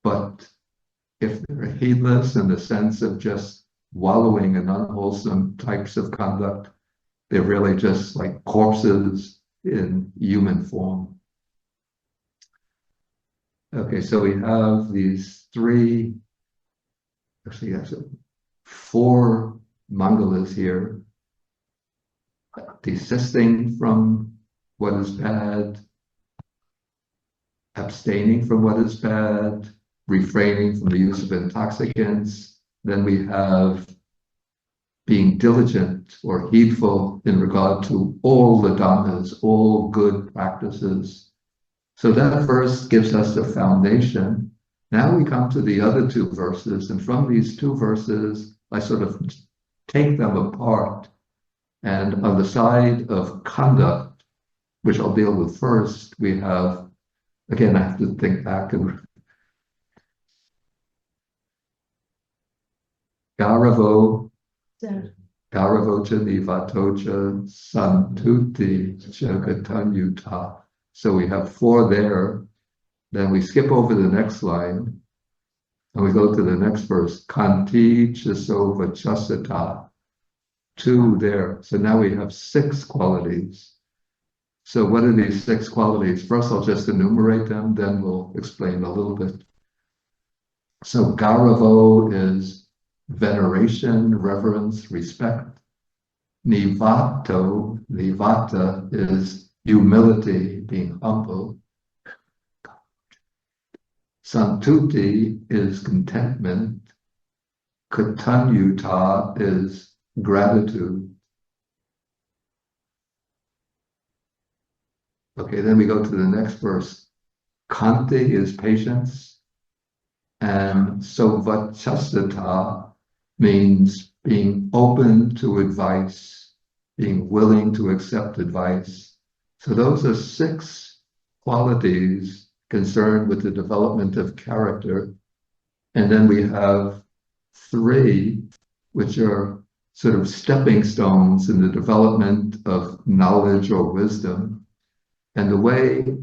but if they're heedless in the sense of just wallowing in unwholesome types of conduct, they're really just like corpses in human form. Okay, so we have these four mangalas here. Desisting from what is bad, abstaining from what is bad, refraining from the use of intoxicants. Then we have being diligent or heedful in regard to all the dhammas, all good practices. So that verse gives us the foundation. Now we come to the other two verses, and from these two verses, I sort of take them apart. And on the side of conduct, which I'll deal with first, we have, again, I have to think back and Garavo, Garavocha Nivatocha Santuti Jagatanyuta. So we have 4 there. Then we skip over the next line and we go to the next verse. Kanti Chisova Chasata. 2 there. So now we have 6 qualities. So what are these 6 qualities? First, I'll just enumerate them, then we'll explain a little bit. So Garavo is veneration, reverence, respect. Nivata is humility, being humble. Santuti is contentment. Katanyuta is gratitude. Okay, then we go to the next verse. Kanti is patience, and sovachasata means being open to advice, being willing to accept advice. So those are 6 qualities concerned with the development of character. And then we have 3, which are sort of stepping stones in the development of knowledge or wisdom. And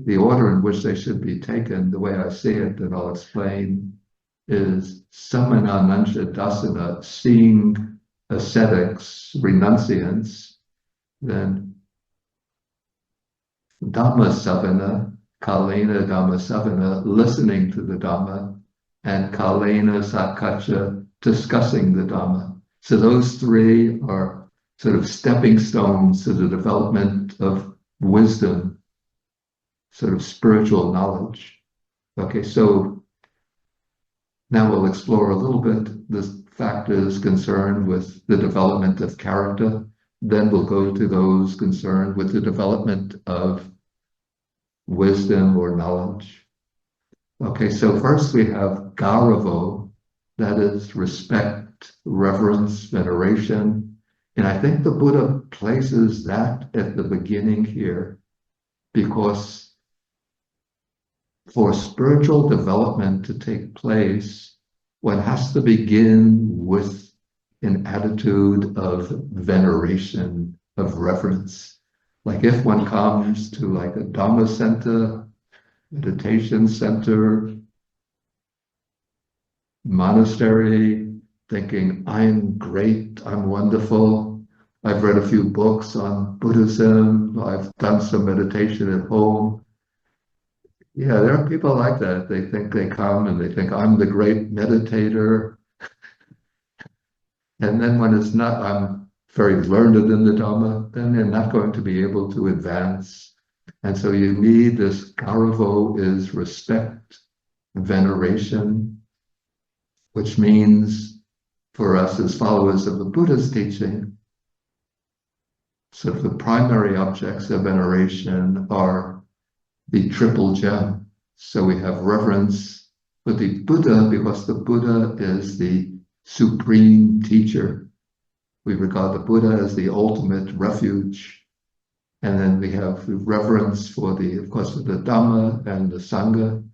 the order in which they should be taken, the way I see it, that I'll explain, is samana nansha dasana, seeing ascetics, renunciants, then Dhamma savana, kalena Dhamma savana, listening to the Dhamma, and kalena satkacha, discussing the Dhamma. So those three are sort of stepping stones to the development of wisdom, sort of spiritual knowledge. Okay, so now we'll explore a little bit the factors concerned with the development of character. Then we'll go to those concerned with the development of wisdom or knowledge. Okay, so first we have garavo, that is respect, reverence, veneration. And I think the Buddha places that at the beginning here because for spiritual development to take place, one has to begin with an attitude of veneration, of reverence. Like if one comes to like a Dhamma center, meditation center, monastery, thinking, I'm great, I'm wonderful, I've read a few books on Buddhism, I've done some meditation at home. Yeah, there are people like that. They think they come and they think, I'm the great meditator. And then when it's not, I'm very learned in the Dhamma, then they're not going to be able to advance. And so you need this garavo is respect, veneration, which means for us as followers of the Buddha's teaching, sort of the primary objects of veneration are the triple gem. So we have reverence for the Buddha because the Buddha is the supreme teacher. We regard the Buddha as the ultimate refuge. And then we have reverence for of course, for the Dhamma and the Sangha.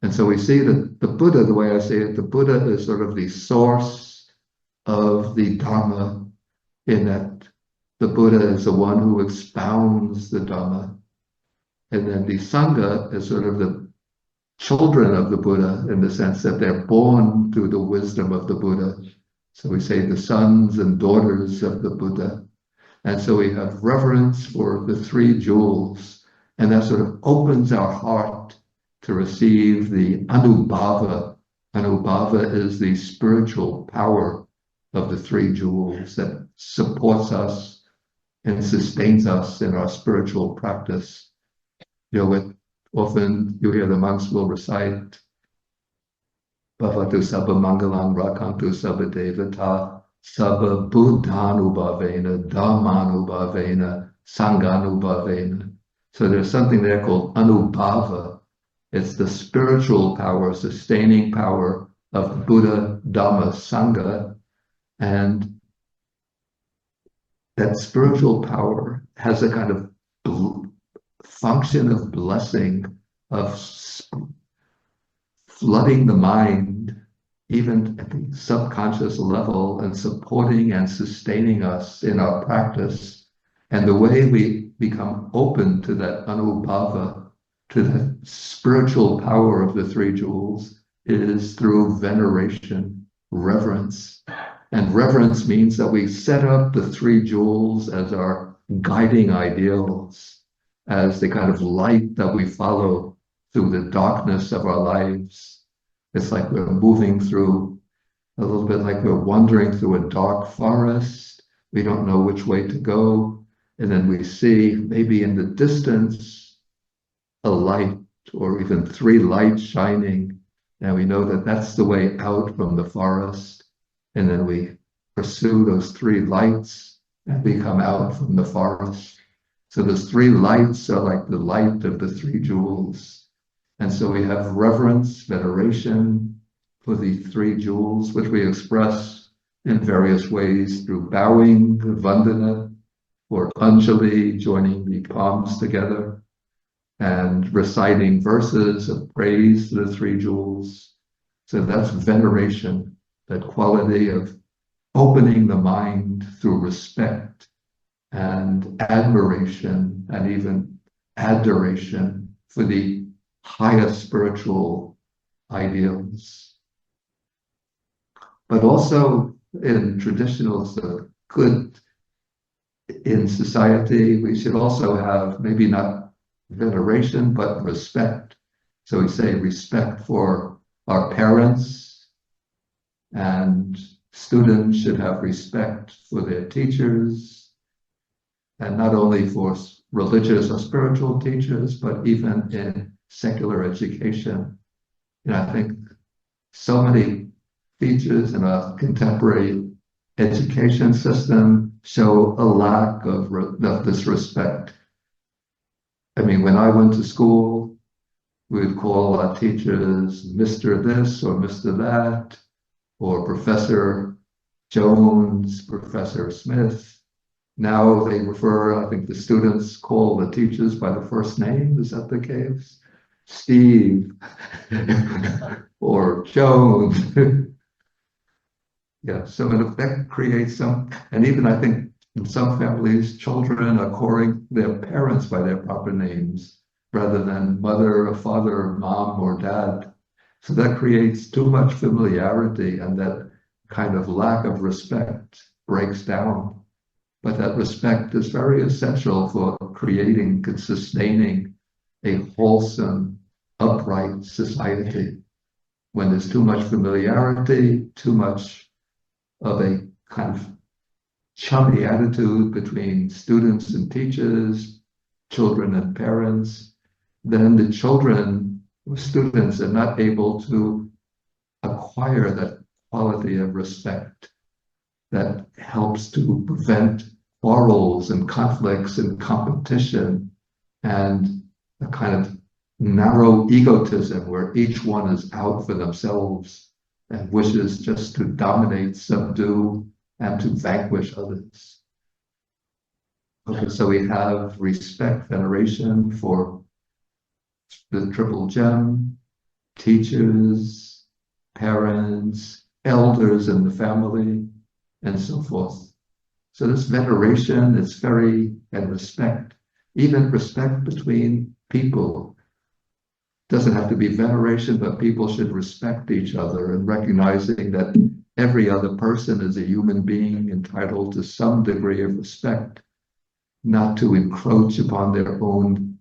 And so we see that the Buddha, the way I say it, the Buddha is sort of the source of the Dhamma, in that the Buddha is the one who expounds the Dhamma. And then the Sangha is sort of the children of the Buddha in the sense that they're born through the wisdom of the Buddha. So we say the sons and daughters of the Buddha. And so we have reverence for the three jewels, and that sort of opens our heart to receive the anubhava. Anubhava is the spiritual power of the three jewels that supports us and sustains us in our spiritual practice. Often you hear the monks will recite, Bhavatu sabba mangalam rakantu sabba devata sabba buddhanubhavena dhammanubhavena sanganubhavena. So there's something there called anubhava. It's the spiritual power, sustaining power of Buddha, Dhamma, Sangha. And that spiritual power has a kind of function of blessing, of flooding the mind, even at the subconscious level, and supporting and sustaining us in our practice. And the way we become open to that anubhava, to the spiritual power of the three jewels, is through veneration, reverence. And reverence means that we set up the three jewels as our guiding ideals, as the kind of light that we follow through the darkness of our lives. It's like we're moving through, a little bit like we're wandering through a dark forest. We don't know which way to go. And then we see maybe in the distance a light, or even three lights shining. And we know that that's the way out from the forest. And then we pursue those three lights and we come out from the forest. So those three lights are like the light of the three jewels. And so we have reverence, veneration for the three jewels, which we express in various ways through bowing, vandana, or anjali, joining the palms together, and reciting verses of praise to the three jewels. So that's veneration, that quality of opening the mind through respect and admiration, and even adoration for the highest spiritual ideals. But also in traditional good in society, we should also have maybe not veneration, but respect. So we say respect for our parents, and students should have respect for their teachers, and not only for religious or spiritual teachers, but even in secular education. I think so many features in our contemporary education system show a lack of this respect. I mean, when I went to school, we would call our teachers Mr. this or Mr. that, or Professor Jones, Professor Smith. Now they refer, I think the students call the teachers by the first name. Is that the case? Steve or Jones. Yeah, so that creates some, and even I think in some families, children are calling their parents by their proper names rather than mother or father or mom or dad. So that creates too much familiarity, and that kind of lack of respect breaks down. But that respect is very essential for creating and sustaining a wholesome, upright society. When there's too much familiarity, too much of a kind of chummy attitude between students and teachers, children and parents, then the students are not able to acquire that quality of respect that helps to prevent quarrels and conflicts and competition and a kind of narrow egotism where each one is out for themselves and wishes just to dominate, subdue, and to vanquish others. Okay, so we have respect, veneration for the triple gem, teachers, parents, elders in the family, and so forth. So this veneration is and respect, even respect between people. Doesn't have to be veneration, but people should respect each other and recognizing that every other person is a human being entitled to some degree of respect, not to encroach upon their own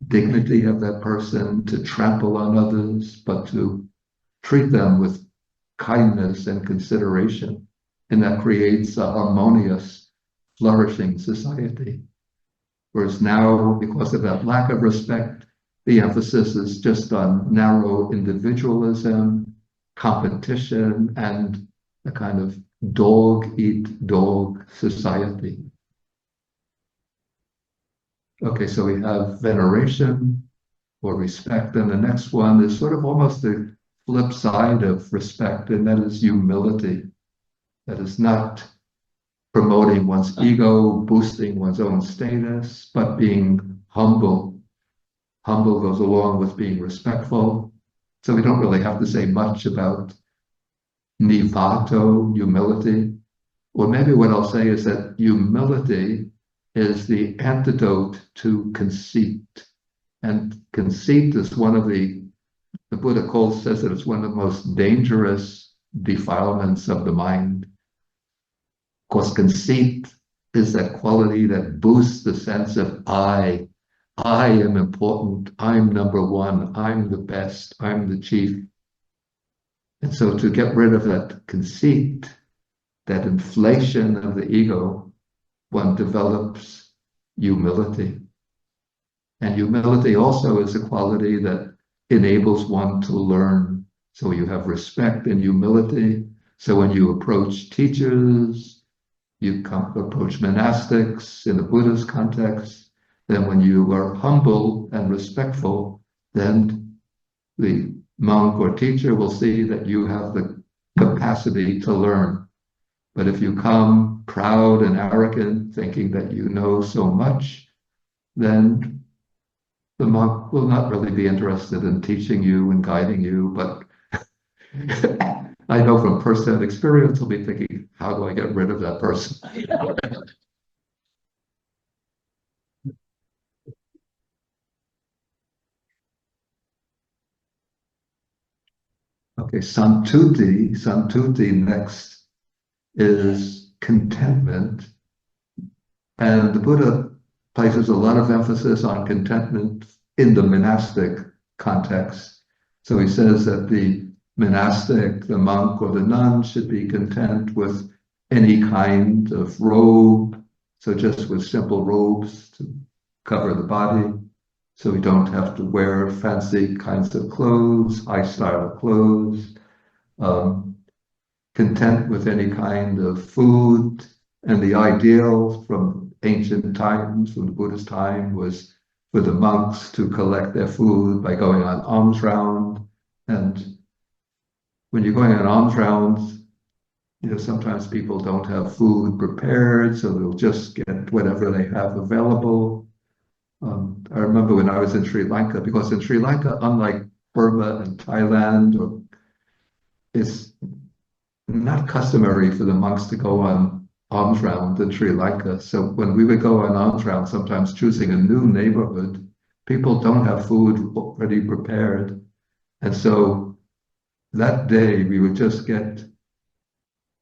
dignity of that person, to trample on others, but to treat them with kindness and consideration. And that creates a harmonious, flourishing society. Whereas now, because of that lack of respect, the emphasis is just on narrow individualism, competition, and a kind of dog-eat-dog society. Okay, so we have veneration or respect, and the next one is sort of almost the flip side of respect, and that is humility. That is not promoting one's ego, boosting one's own status, but being humble. Humble goes along with being respectful. So we don't really have to say much about nivato, humility. Or maybe what I'll say is that humility is the antidote to conceit. And conceit is one of the Buddha says that it's one of the most dangerous defilements of the mind. Of course, conceit is that quality that boosts the sense of I am important, I'm number one, I'm the best, I'm the chief. And so to get rid of that conceit, that inflation of the ego, one develops humility. And humility also is a quality that enables one to learn. So you have respect and humility. So when you approach teachers, you approach monastics in the Buddha's context, then when you are humble and respectful, then the monk or teacher will see that you have the capacity to learn. But if you come proud and arrogant, thinking that you know so much, then the monk will not really be interested in teaching you and guiding you. But I know from first-hand experience, he'll be thinking, how do I get rid of that person? Okay, Santuti next is contentment. And the Buddha places a lot of emphasis on contentment in the monastic context. So he says that the monastic, the monk or the nun should be content with any kind of robe. So just with simple robes to cover the body. So we don't have to wear fancy kinds of clothes, high style clothes. Um, Content with any kind of food. And the ideal from ancient times, from the Buddhist time, was for the monks to collect their food by going on alms round. And when you're going on alms rounds, sometimes people don't have food prepared, so they'll just get whatever they have available. I remember when I was in Sri Lanka, because in Sri Lanka, unlike Burma and Thailand, it's not customary for the monks to go on alms round in Sri Lanka. So when we would go on alms round, sometimes choosing a new neighborhood, people don't have food already prepared. And so that day we would just get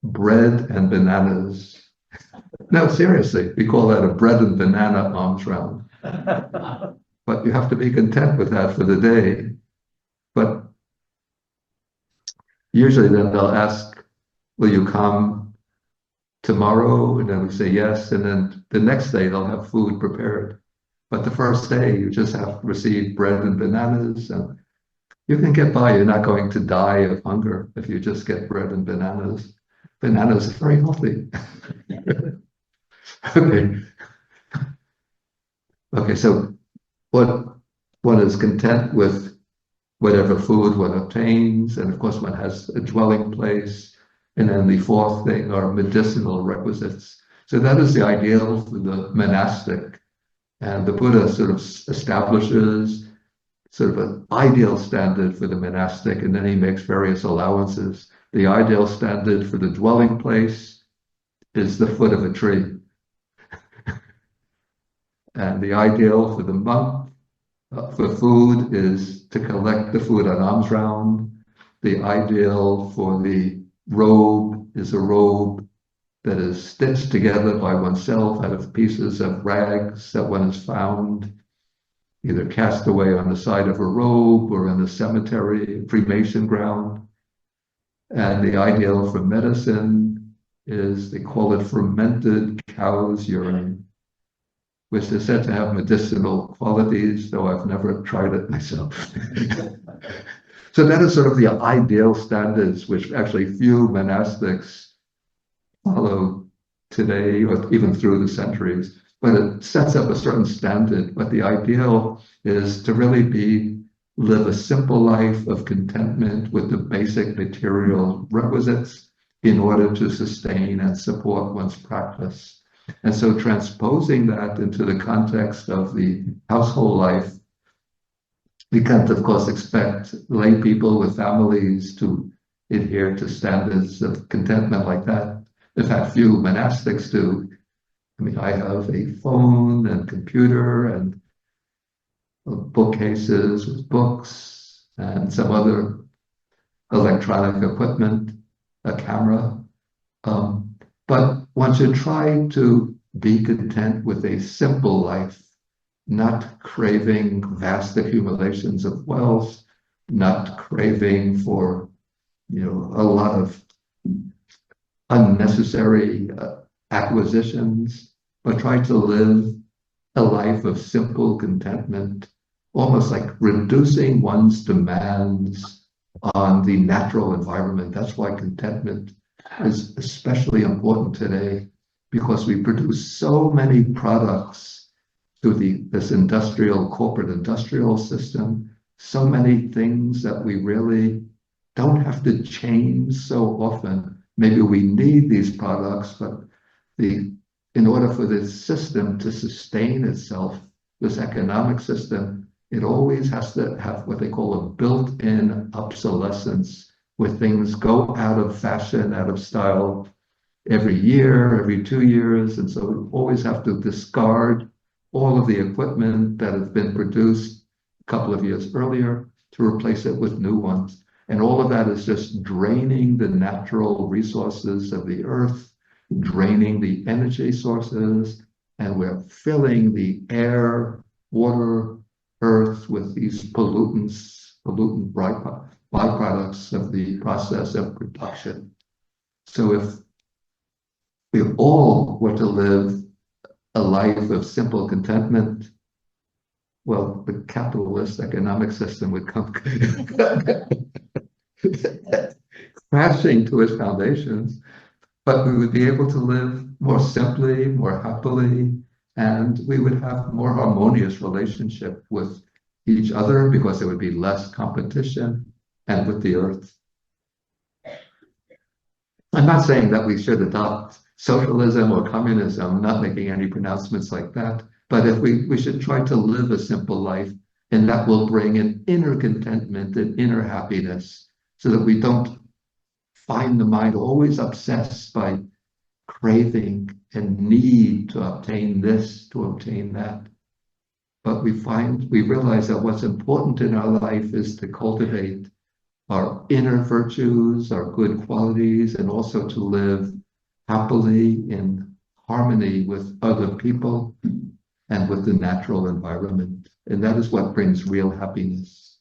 bread and bananas. No, seriously, we call that a bread and banana alms round. But you have to be content with that for the day. But usually then they'll ask, will you come tomorrow? And then we say yes. And then the next day they'll have food prepared. But the first day you just have to receive bread and bananas. And you can get by. You're not going to die of hunger if you just get bread and bananas. Bananas are very healthy. Okay. Okay, so one is content with whatever food one obtains, and of course one has a dwelling place. And then the fourth thing are medicinal requisites. So that is the ideal for the monastic. And the Buddha sort of establishes sort of an ideal standard for the monastic, and then he makes various allowances. The ideal standard for the dwelling place is the foot of a tree. And the ideal for the monk for food is to collect the food on alms round. The ideal for the robe is a robe that is stitched together by oneself out of pieces of rags that one has found, either cast away on the side of a robe or in a cemetery, cremation ground. And the ideal for medicine is, they call it fermented cow's urine, which is said to have medicinal qualities, though I've never tried it myself. So that is sort of the ideal standards, which actually few monastics follow today, or even through the centuries. But it sets up a certain standard. But the ideal is to really live a simple life of contentment with the basic material requisites in order to sustain and support one's practice. And so transposing that into the context of the household life, we can't, of course, expect lay people with families to adhere to standards of contentment like that. In fact, few monastics do. I mean, I have a phone and computer and bookcases with books and some other electronic equipment, a camera. But one should try to be content with a simple life, not craving vast accumulations of wealth, not craving for, a lot of unnecessary acquisitions, but try to live a life of simple contentment, almost like reducing one's demands on the natural environment. That's why contentment is especially important today, because we produce so many products through this corporate industrial system, so many things that we really don't have to change so often. Maybe we need these products, but in order for this system to sustain itself, this economic system, it always has to have what they call a built-in obsolescence, where things go out of fashion, out of style every year, every 2 years. And so we always have to discard all of the equipment that has been produced a couple of years earlier to replace it with new ones. And all of that is just draining the natural resources of the earth, draining the energy sources, and we're filling the air, water, earth with these pollutant byproducts of the process of production. So if we all were to live a life of simple contentment, well, the capitalist economic system would come crashing to its foundations, but we would be able to live more simply, more happily, and we would have more harmonious relationship with each other because there would be less competition and with the earth. I'm not saying that we should adopt socialism or communism, I'm not making any pronouncements like that, but if we should try to live a simple life, and that will bring an inner contentment and inner happiness so that we don't find the mind always obsessed by craving and need to obtain this, to obtain that. But we realize that what's important in our life is to cultivate our inner virtues, our good qualities, and also to live happily in harmony with other people and with the natural environment. And that is what brings real happiness.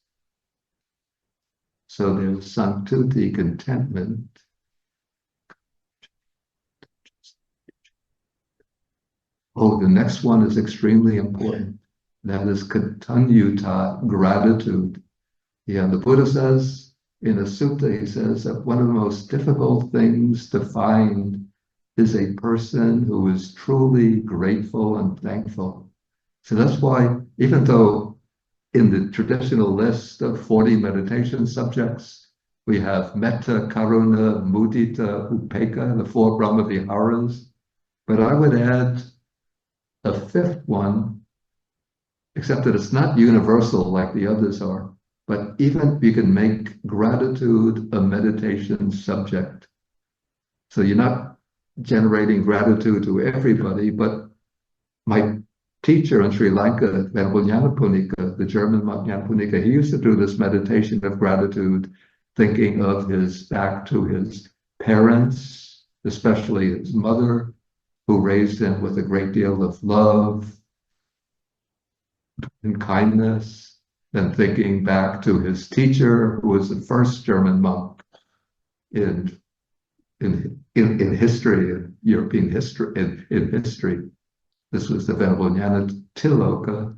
So there's sanctity, contentment. Oh, the next one is extremely important. That is katanyuta, gratitude. Yeah, the Buddha says in a sutta, he says that one of the most difficult things to find is a person who is truly grateful and thankful. So that's why, even though in the traditional list of 40 meditation subjects, we have metta, karuna, mudita, upekkha, the four Brahma Viharas, but I would add a fifth one, except that it's not universal like the others are, but even you can make gratitude a meditation subject. So you're not generating gratitude to everybody, but my teacher in Sri Lanka, Venerable Nyanaponika, the German monk Nyanaponika, he used to do this meditation of gratitude, thinking of back to his parents, especially his mother, who raised him with a great deal of love and kindness, then thinking back to his teacher, who was the first German monk in history, in European history, in history. This was the Venerable Nyanatiloka.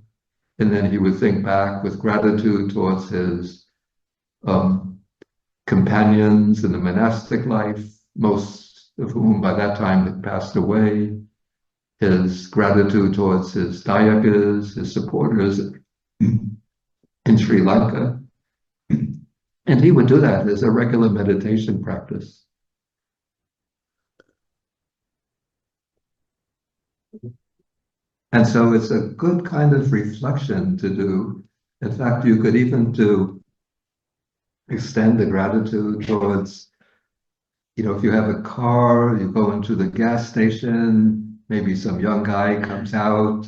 And then he would think back with gratitude towards his companions in the monastic life, most of whom by that time had passed away, his gratitude towards his dayakas, his supporters in Sri Lanka. And he would do that as a regular meditation practice. And so it's a good kind of reflection to do. In fact, you could even extend the gratitude towards, if you have a car, you go into the gas station, maybe some young guy comes out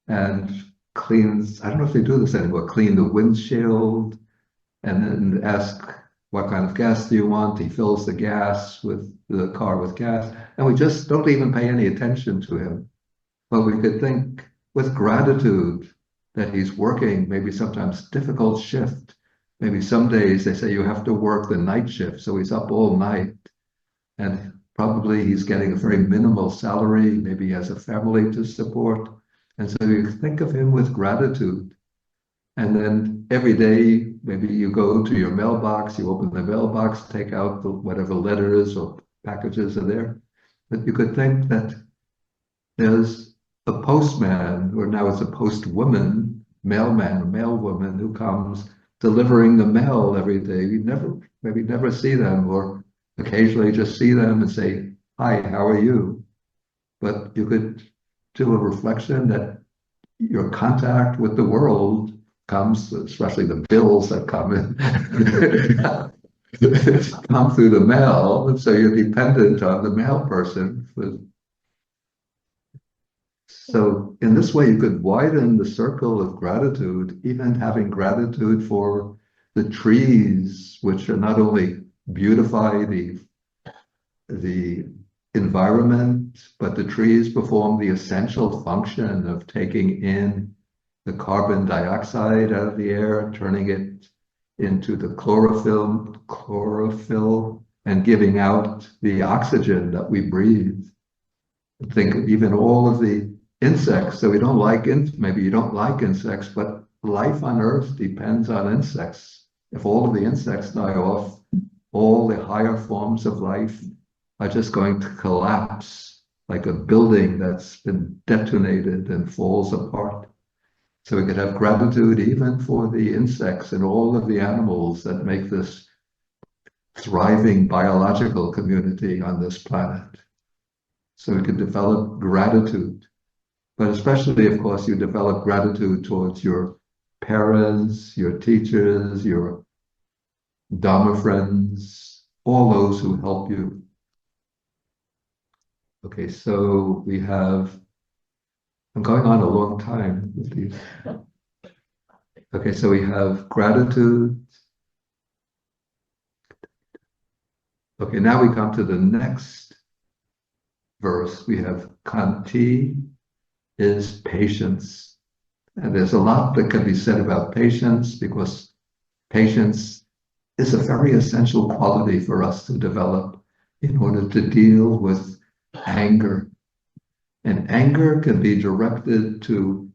and cleans, I don't know if they do this anymore, clean the windshield and then ask, what kind of gas do you want? He fills the car with gas, and we just don't even pay any attention to him. But we could think with gratitude that he's working maybe sometimes difficult shift. Maybe some days they say you have to work the night shift, so he's up all night. And probably he's getting a very minimal salary, maybe he has a family to support. And so you think of him with gratitude. And then every day, maybe you go to your mailbox, you open the mailbox, take out whatever letters or packages are there. But you could think that there's a postman, or now it's a postwoman, mailman or mailwoman, who comes delivering the mail every day. You maybe never see them, or occasionally just see them and say, hi, how are you? But you could do a reflection that your contact with the world comes, especially the bills that come in, come through the mail. And so you're dependent on the mail person. So in this way, you could widen the circle of gratitude, even having gratitude for the trees, which are not only beautify the environment, but the trees perform the essential function of taking in the carbon dioxide out of the air, turning it into the chlorophyll, and giving out the oxygen that we breathe. Think of even all of the insects. So we don't like, maybe you don't like insects, but life on Earth depends on insects. If all of the insects die off, all the higher forms of life are just going to collapse like a building that's been detonated and falls apart. So we could have gratitude even for the insects and all of the animals that make this thriving biological community on this planet. So we could develop gratitude. But especially, of course, you develop gratitude towards your parents, your teachers, your Dharma friends, all those who help you. Okay, so we have, I'm going on a long time with these. Okay, so we have gratitude. Okay, now we come to the next verse. We have Kanti is patience. And there's a lot that can be said about patience, because patience is a very essential quality for us to develop in order to deal with anger. And anger can be directed to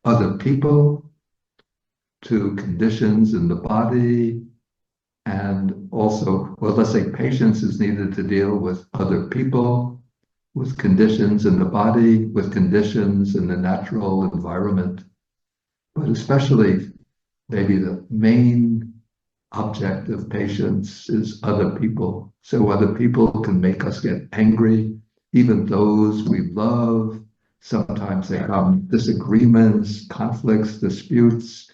other people, to conditions in the body, and also, well, let's say patience is needed to deal with other people, with conditions in the body, with conditions in the natural environment. But especially, maybe the main object of patience is other people. So other people can make us get angry, even those we love. Sometimes they come disagreements, conflicts, disputes.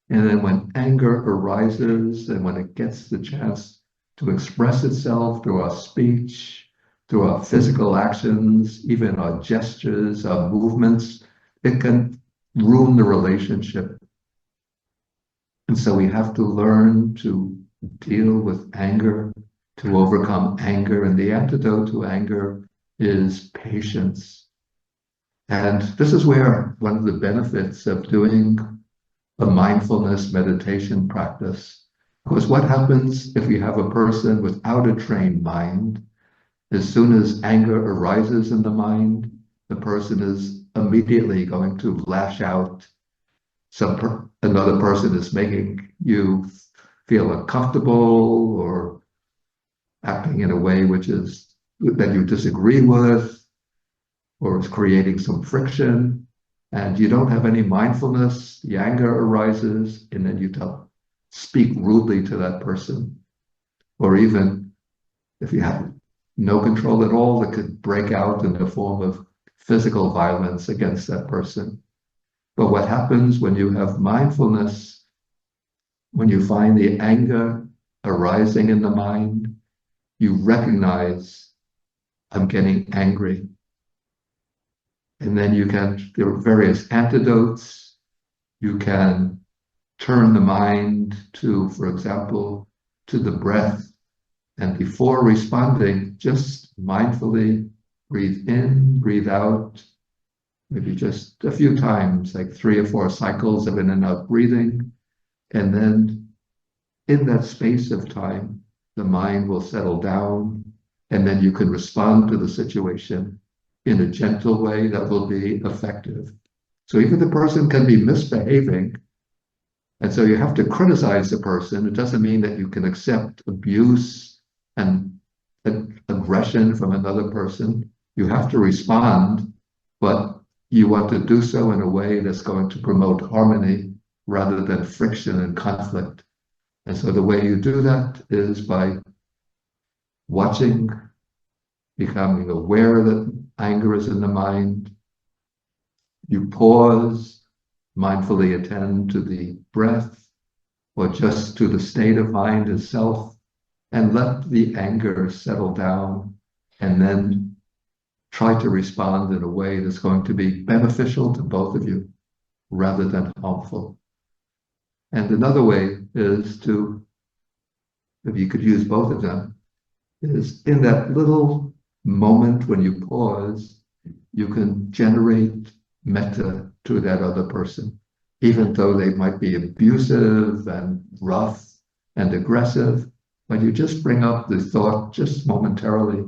And then when anger arises and when it gets the chance to express itself through our speech, through our physical actions, even our gestures, our movements, it can ruin the relationship. And so we have to learn to deal with anger, to overcome anger. And the antidote to anger is patience. And this is where one of the benefits of doing a mindfulness meditation practice. Because what happens if you have a person without a trained mind? As soon as anger arises in the mind, the person is immediately going to lash out. Another person is making you feel uncomfortable or acting in a way which is that you disagree with, or is creating some friction, and you don't have any mindfulness. The anger arises, and then you speak rudely to that person, or even if you have no control at all, that could break out in the form of physical violence against that person. But what happens when you have mindfulness, when you find the anger arising in the mind, you recognize, I'm getting angry. And then there are various antidotes. You can turn the mind to, for example, to the breath. And before responding, just mindfully breathe in, breathe out, maybe just a few times, like 3 or 4 cycles of in and out breathing. And then in that space of time, the mind will settle down, and then you can respond to the situation in a gentle way that will be effective. So even the person can be misbehaving, and so you have to criticize the person. It doesn't mean that you can accept abuse and aggression from another person. You have to respond, but you want to do so in a way that's going to promote harmony rather than friction and conflict. And so the way you do that is by watching, becoming aware that anger is in the mind. You pause, mindfully attend to the breath, or just to the state of mind itself, and let the anger settle down, and then try to respond in a way that's going to be beneficial to both of you rather than harmful. And another way is to, if you could use both of them, is in that little moment when you pause, you can generate metta to that other person, even though they might be abusive and rough and aggressive. But you just bring up the thought just momentarily,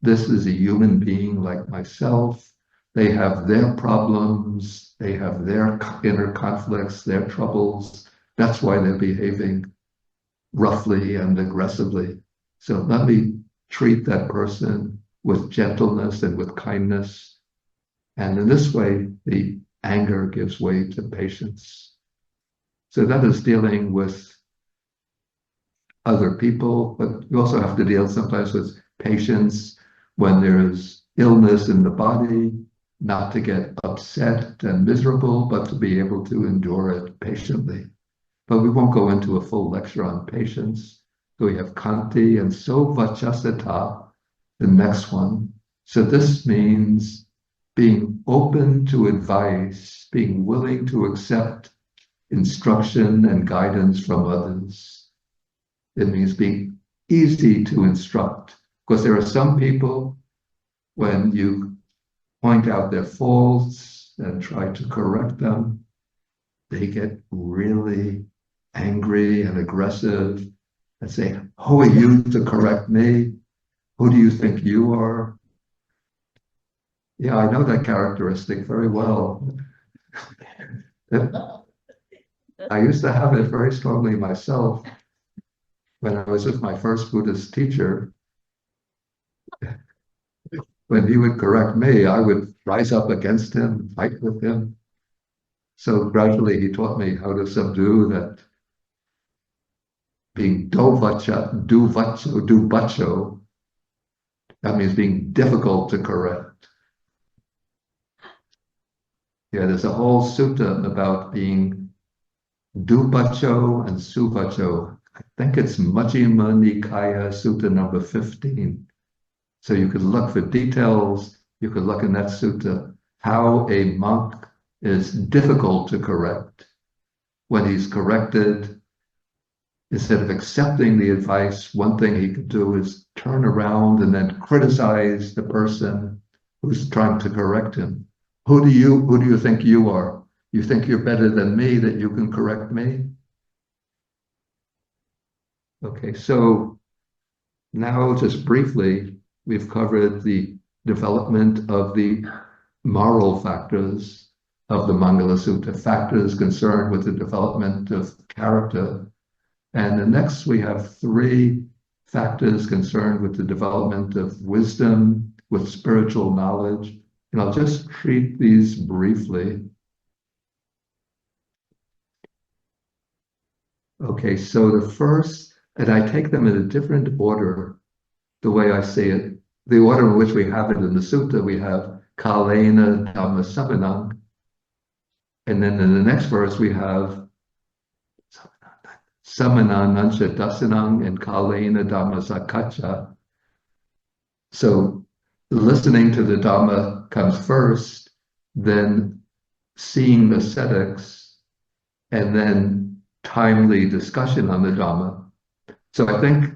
this is a human being like myself. They have their problems, they have their inner conflicts, their troubles. That's why they're behaving roughly and aggressively. So let me treat that person with gentleness and with kindness. And in this way, the anger gives way to patience. So that is dealing with other people, but you also have to deal sometimes with patience when there's illness in the body, not to get upset and miserable, but to be able to endure it patiently. But we won't go into a full lecture on patience. So we have Kanti and Sovachasata, the next one. So this means being open to advice, being willing to accept instruction and guidance from others. It means being easy to instruct, because there are some people, when you point out their faults and try to correct them, they get really angry and aggressive and say, who are you to correct me? Who do you think you are? Yeah, I know that characteristic very well. I used to have it very strongly myself. When I was with my first Buddhist teacher, when he would correct me, I would rise up against him, fight with him. So gradually he taught me how to subdue that being do vacho, that means being difficult to correct. Yeah, there's a whole sutta about being dubacho and suvacho. I think it's Majjhima Nikaya Sutta number 15. So you could look for details. You could look in that sutta how a monk is difficult to correct. When he's corrected, instead of accepting the advice, one thing he could do is turn around and then criticize the person who's trying to correct him. Who do you think you are? You think you're better than me, that you can correct me? Okay, so now just briefly, we've covered the development of the moral factors of the Maṅgalasutta, factors concerned with the development of character. And the next we have 3 factors concerned with the development of wisdom, with spiritual knowledge. And I'll just treat these briefly. Okay, so the first, and I take them in a different order, the way I say it. The order in which we have it in the sutta, we have Kalena Dhamma Samanang. And then in the next verse, we have Samananansha Dasanang and Kalena Dhamma Sakacha. So listening to the Dhamma comes first, then seeing ascetics, and then timely discussion on the Dhamma. So I think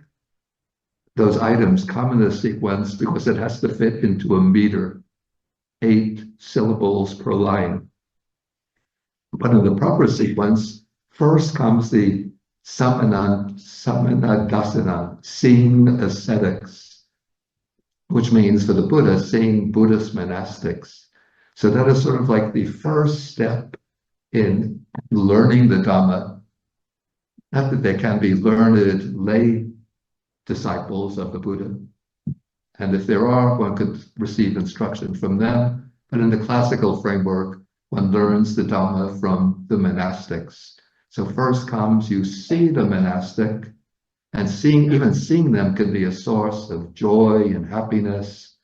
those items come in a sequence because it has to fit into a meter, 8 syllables per line. But in the proper sequence, first comes the Samana Dasana, seeing ascetics, which means for the Buddha, seeing Buddhist monastics. So that is sort of like the first step in learning the Dhamma. Not that there can be learned lay disciples of the Buddha. And if there are, one could receive instruction from them. But in the classical framework, one learns the Dhamma from the monastics. So first comes, you see the monastic, and even seeing them can be a source of joy and happiness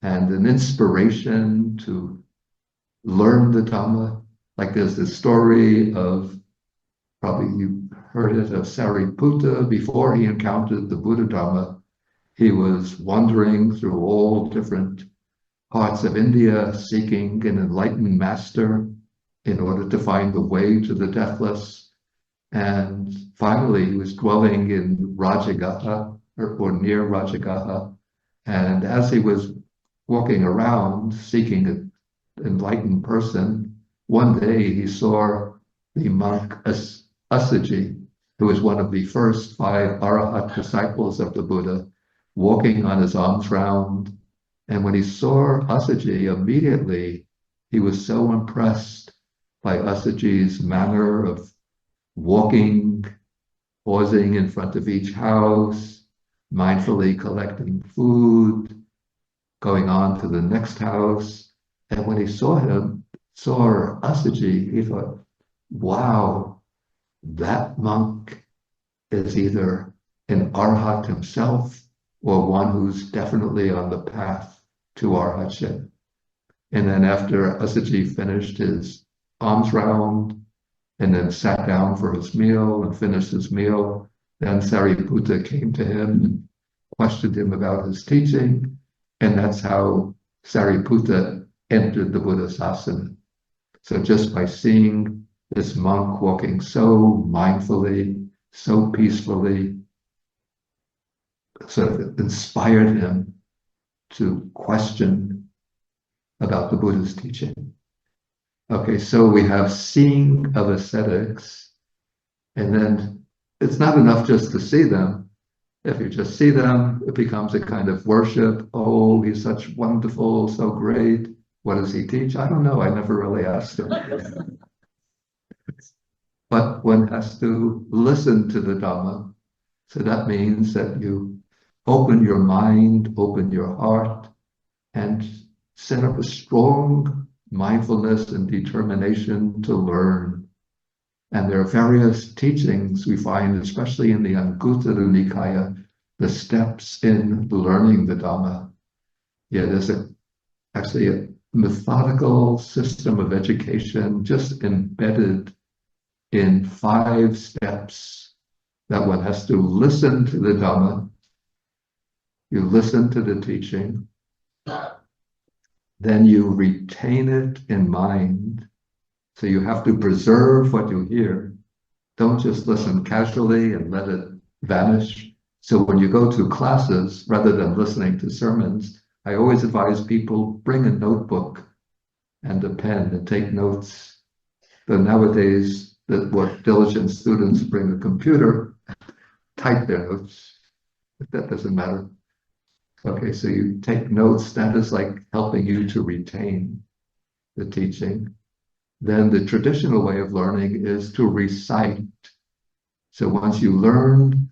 and an inspiration to learn the Dhamma. Like there's the story of, probably you heard it, of Sariputta. Before he encountered the Buddha Dhamma, he was wandering through all different parts of India, seeking an enlightened master in order to find the way to the deathless. And finally, he was dwelling in Rajagaha or near Rajagaha. And as he was walking around seeking an enlightened person, one day he saw the monk Asaji, who was one of the first five Arahat disciples of the Buddha, walking on his arms round. And when he saw Asaji, immediately he was so impressed by Asaji's manner of walking, pausing in front of each house, mindfully collecting food, going on to the next house. And when he saw Asaji, he thought, wow, that monk is either an arhat himself or one who's definitely on the path to arhatship. And then after Asaji finished his alms round and then sat down for his meal and finished his meal, then Sariputta came to him and questioned him about his teaching. And that's how Sariputta entered the Buddhasasana. So just by seeing this monk walking so mindfully, so peacefully, sort of inspired him to question about the Buddha's teaching. Okay, so we have seeing of ascetics, and then it's not enough just to see them. If you just see them, it becomes a kind of worship. Oh, he's such wonderful, so great. What does he teach? I don't know. I never really asked him. But one has to listen to the Dhamma. So that means that you open your mind, open your heart, and set up a strong mindfulness and determination to learn. And there are various teachings we find, especially in the Anguttara Nikaya, the steps in learning the Dhamma. Yeah, there's actually a methodical system of education just embedded in 5 steps that one has to listen to the Dhamma. You listen to the teaching, then you retain it in mind. So you have to preserve what you hear. Don't just listen casually and let it vanish. So when you go to classes, rather than listening to sermons, I always advise people bring a notebook and a pen and take notes. But nowadays, what diligent students bring a computer, type their notes. But that doesn't matter. Okay, so you take notes. That is like helping you to retain the teaching. Then the traditional way of learning is to recite. So once you learn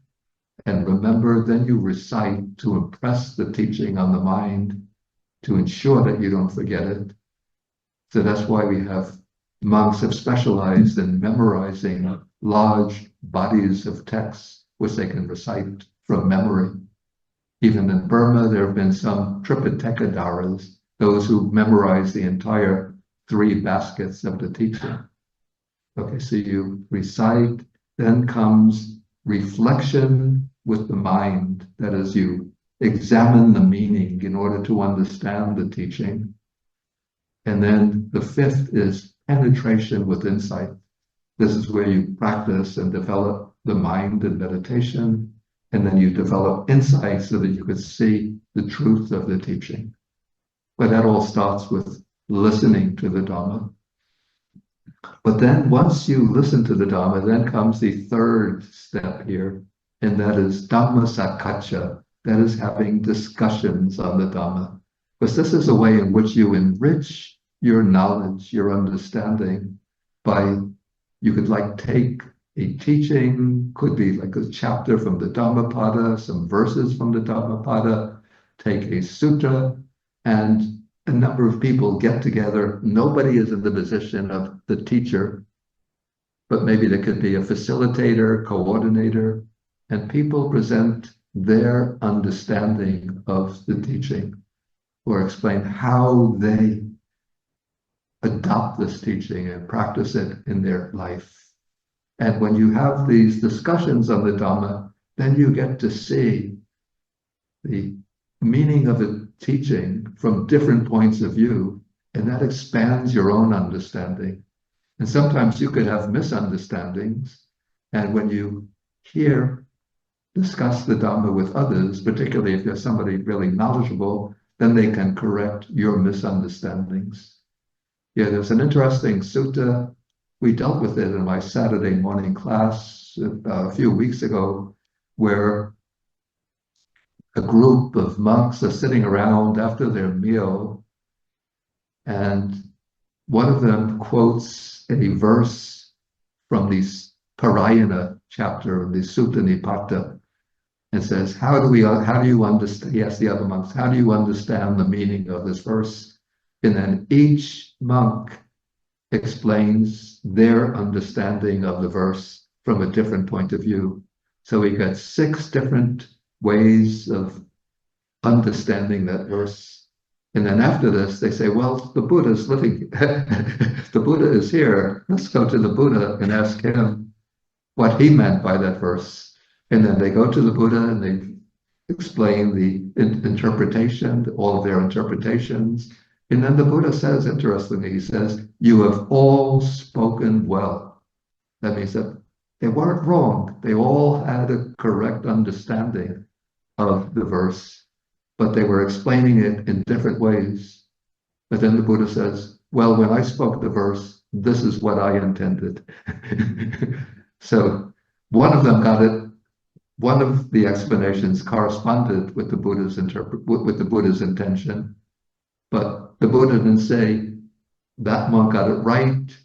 and remember, then you recite to impress the teaching on the mind, to ensure that you don't forget it. So that's why we have monks have specialized in memorizing large bodies of texts, which they can recite from memory. Even in Burma, there have been some Tripitaka-dharas, those who memorize the entire 3 baskets of the teaching. Okay, so you recite, then comes reflection with the mind. That is, you examine the meaning in order to understand the teaching. And then the 5th is penetration with insight. This is where you practice and develop the mind in meditation, and then you develop insight so that you can see the truth of the teaching. But that all starts with listening to the Dhamma. But then once you listen to the Dhamma, then comes the 3rd step here, and that is Dhamma Sakkacha. That is having discussions on the Dhamma. Because this is a way in which you enrich your knowledge, your understanding, by, you could like take a teaching, could be like a chapter from the Dhammapada, some verses from the Dhammapada, take a sutta, and a number of people get together. Nobody is in the position of the teacher, but maybe there could be a facilitator, coordinator, and people present their understanding of the teaching or explain how they adopt this teaching and practice it in their life. And when you have these discussions on the Dhamma, then you get to see the meaning of a teaching from different points of view, and that expands your own understanding. And sometimes you could have misunderstandings, And when you discuss the Dhamma with others, particularly if you're somebody really knowledgeable, then they can correct your misunderstandings. Yeah, there's an interesting sutta. We dealt with it in my Saturday morning class a few weeks ago, where a group of monks are sitting around after their meal, and one of them quotes a verse from the Parayana chapter of the Sutta Nipata and says, how do you understand, he asks the other monks, how do you understand the meaning of this verse? And then each monk explains their understanding of the verse from a different point of view. So we got 6 different ways of understanding that verse. And then after this, they say, well, the Buddha's living, the Buddha is here. Let's go to the Buddha and ask him what he meant by that verse. And then they go to the Buddha and they explain the interpretation, all of their interpretations. And then the Buddha says, interestingly, he says, you have all spoken well. That means that they weren't wrong. They all had a correct understanding of the verse, but they were explaining it in different ways. But then the Buddha says, well, when I spoke the verse, this is what I intended. So one of them got it. One of the explanations corresponded with the Buddha's with the Buddha's intention, but the Buddha didn't say that monk got it right,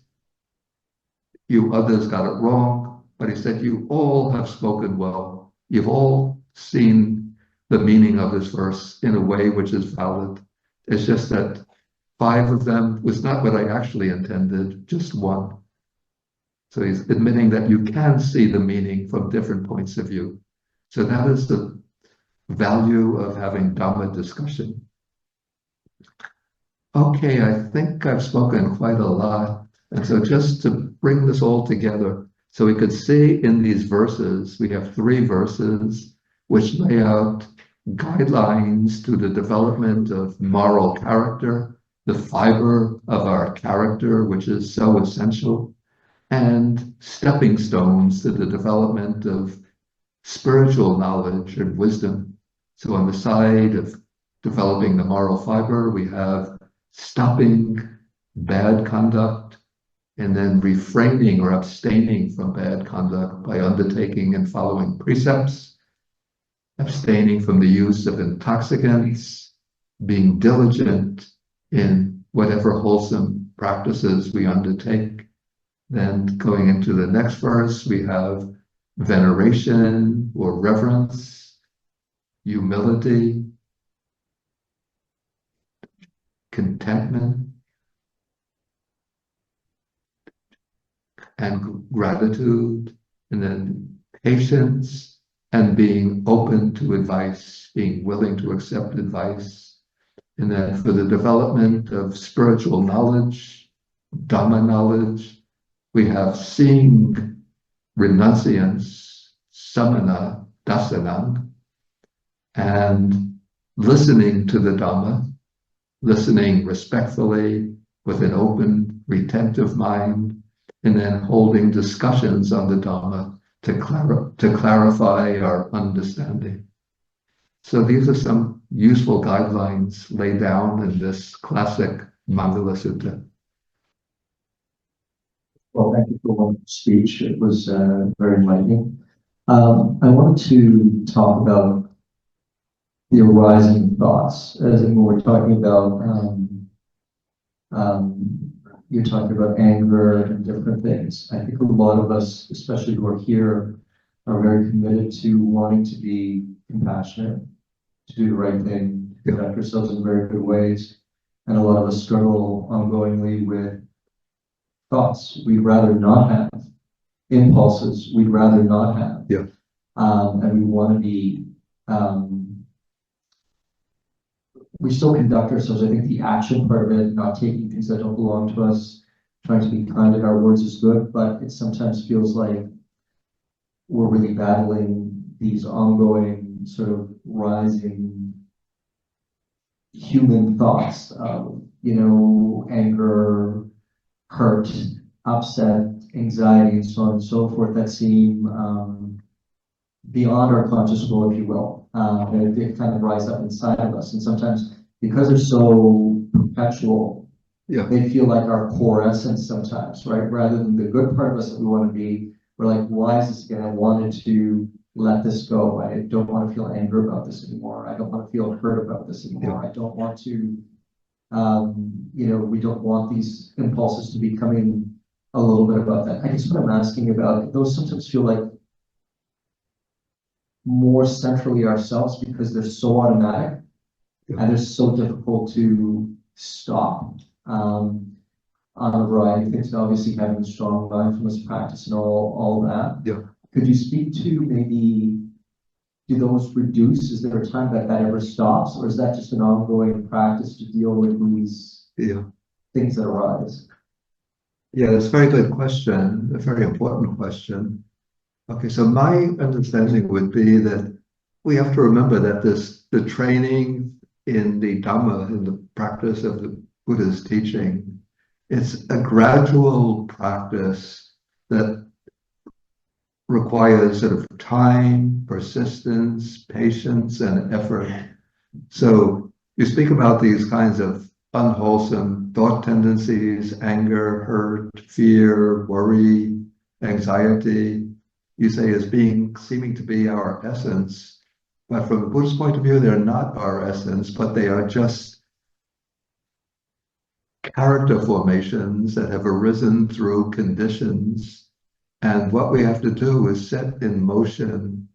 you others got it wrong, but he said you all have spoken well. You've all seen the meaning of this verse in a way which is valid. It's just that 5 of them was not what I actually intended, just 1. So he's admitting that you can see the meaning from different points of view. So that is the value of having Dhamma discussion. Okay, I think I've spoken quite a lot. And so just to bring this all together, so we could see in these verses, we have 3 verses which lay out guidelines to the development of moral character, the fiber of our character, which is so essential, and stepping stones to the development of spiritual knowledge and wisdom. So on the side of developing the moral fiber, we have stopping bad conduct and then refraining or abstaining from bad conduct by undertaking and following precepts, abstaining from the use of intoxicants, being diligent in whatever wholesome practices we undertake. Then going into the next verse, we have veneration or reverence, humility, contentment, and gratitude, and then patience, and being open to advice, being willing to accept advice. And then for the development of spiritual knowledge, Dhamma knowledge, we have seeing renunciance, samana, dasanam, and listening to the Dhamma, listening respectfully with an open, retentive mind, and then holding discussions on the Dhamma to clarify our understanding. So these are some useful guidelines laid down in this classic Maṅgalasutta. Well, thank you for one speech. It was very enlightening. I wanted to talk about the arising thoughts, as in when we're talking about, you're talking about anger and different things. I think a lot of us, especially who are here, are very committed to wanting to be compassionate, to do the right thing, to conduct ourselves in very good ways. And a lot of us struggle ongoingly with thoughts we'd rather not have, impulses we'd rather not have. Yeah. And we want to be, we still conduct ourselves. I think the action part of it, not taking things that don't belong to us, trying to be kind in our words is good, but it sometimes feels like we're really battling these ongoing sort of rising human thoughts of, anger, hurt, upset, anxiety and so on and so forth that seem beyond our conscious goal, if you will. They kind of rise up inside of us. And sometimes because they're so perpetual, Yeah. they feel like our core essence sometimes, right? Rather than the good part of us that we want to be, we're like, why is this again? I wanted to let this go. I don't want to feel anger about this anymore. I don't want to feel hurt about this anymore. I don't want to, we don't want these impulses to be coming a little bit about that. I guess what I'm asking about, those sometimes feel like more centrally ourselves because they're so automatic and they're so difficult to stop. On a variety of things, obviously having strong mindfulness practice and all that. Yeah. Could you speak to maybe, do those reduce? Is there a time that ever stops, or is that just an ongoing practice to deal with these things that arise? Yeah, that's a very good question, a very important question. Okay, so my understanding would be that we have to remember that the training in the Dhamma, in the practice of the Buddha's teaching, it's a gradual practice that requires sort of time, persistence, patience, and effort. So you speak about these kinds of unwholesome thought tendencies, anger, hurt, fear, worry, anxiety, you say as seeming to be our essence. But from the Buddhist point of view, they're not our essence, but they are just character formations that have arisen through conditions. And what we have to do is set in motion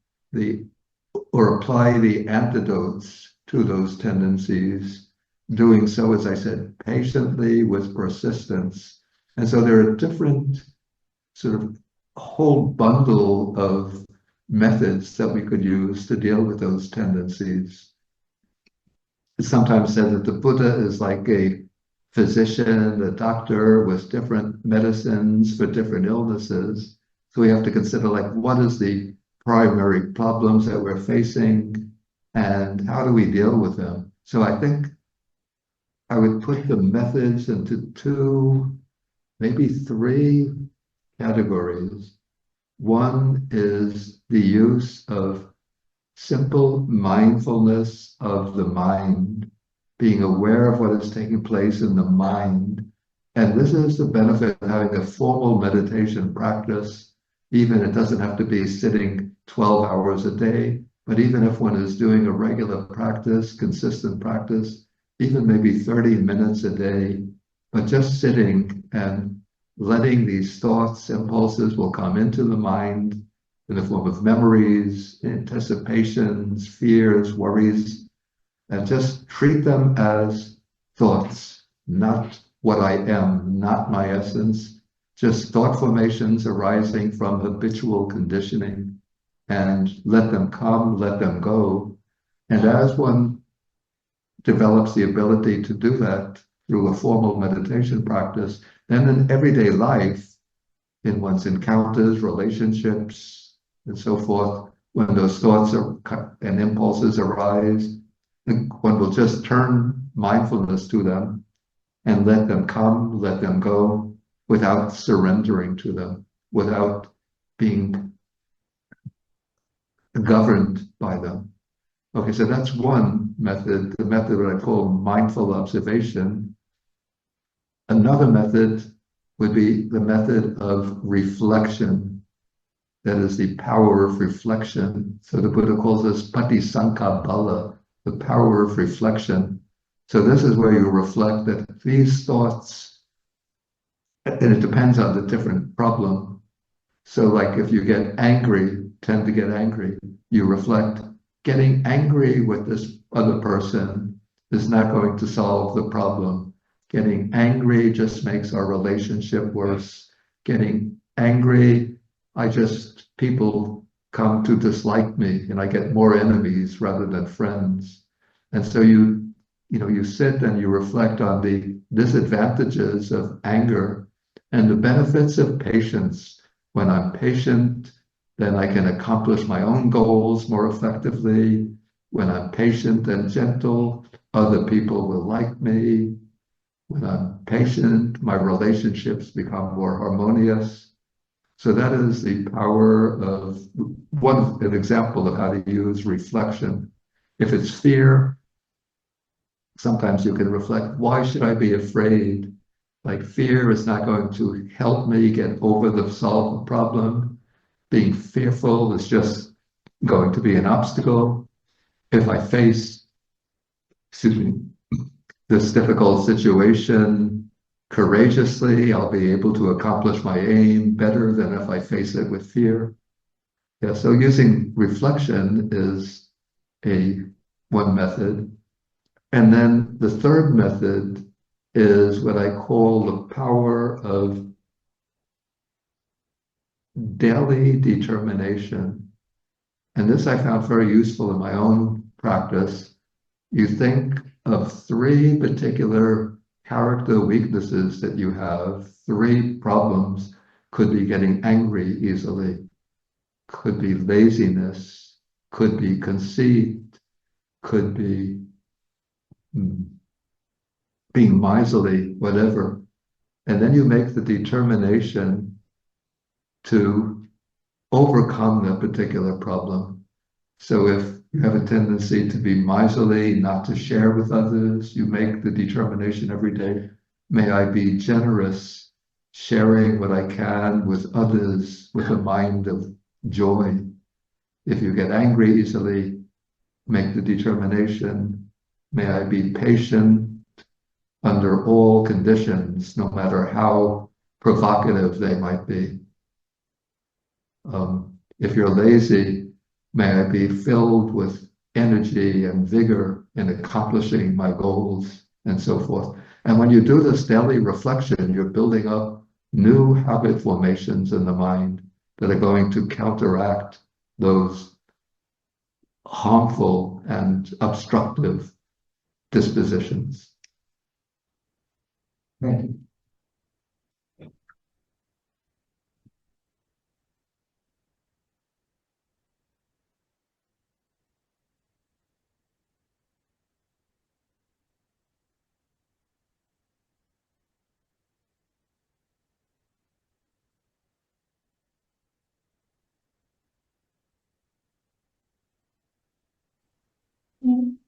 or apply the antidotes to those tendencies, doing so, as I said, patiently with persistence. And so there are different sort of whole bundle of methods that we could use to deal with those tendencies. It's sometimes said that the Buddha is like a physician, a doctor with different medicines for different illnesses. So we have to consider like what is the primary problems that we're facing and how do we deal with them? So I think I would put the methods into two, maybe three categories. One is the use of simple mindfulness of the mind, being aware of what is taking place in the mind. And this is the benefit of having a formal meditation practice. Even it doesn't have to be sitting 12 hours a day, but even if one is doing a regular practice, consistent practice, even maybe 30 minutes a day, but just sitting and letting these thoughts, impulses will come into the mind in the form of memories, anticipations, fears, worries, and just treat them as thoughts, not what I am, not my essence, just thought formations arising from habitual conditioning, and let them come, let them go. And as one develops the ability to do that through a formal meditation practice, then in everyday life, in one's encounters, relationships, and so forth, when those thoughts and impulses arise, one will just turn mindfulness to them and let them come, let them go, without surrendering to them, without being governed by them. Okay, so that's one method, the method that I call mindful observation. Another method would be the method of reflection. That is the power of reflection. So the Buddha calls this patisankapala, the power of reflection. So this is where you reflect that these thoughts, and it depends on the different problem. So like if you get angry, tend to get angry, you reflect, getting angry with this other person is not going to solve the problem. Getting angry just makes our relationship worse. Getting angry, people come to dislike me and I get more enemies rather than friends. And so you sit and you reflect on the disadvantages of anger and the benefits of patience. When I'm patient, then I can accomplish my own goals more effectively. When I'm patient and gentle, other people will like me. When I'm patient, my relationships become more harmonious. So that is the power of an example of how to use reflection. If it's fear, sometimes you can reflect, why should I be afraid? Like fear is not going to help me get over the solve problem. Being fearful is just going to be an obstacle. If I face, excuse me, this difficult situation courageously, I'll be able to accomplish my aim better than if I face it with fear. Yeah, so using reflection is a one method. And then the third method is what I call the power of daily determination. And this I found very useful in my own practice. You think of three particular character weaknesses that you have, three problems. Could be getting angry easily, could be laziness, could be conceit, could be being miserly, whatever. And then you make the determination to overcome that particular problem. So if you have a tendency to be miserly, not to share with others, you make the determination every day, may I be generous, sharing what I can with others with a mind of joy. If you get angry easily, make the determination, may I be patient under all conditions, no matter how provocative they might be. If you're lazy, may I be filled with energy and vigor in accomplishing my goals and so forth. And when you do this daily reflection, you're building up new habit formations in the mind that are going to counteract those harmful and obstructive dispositions. Thank you.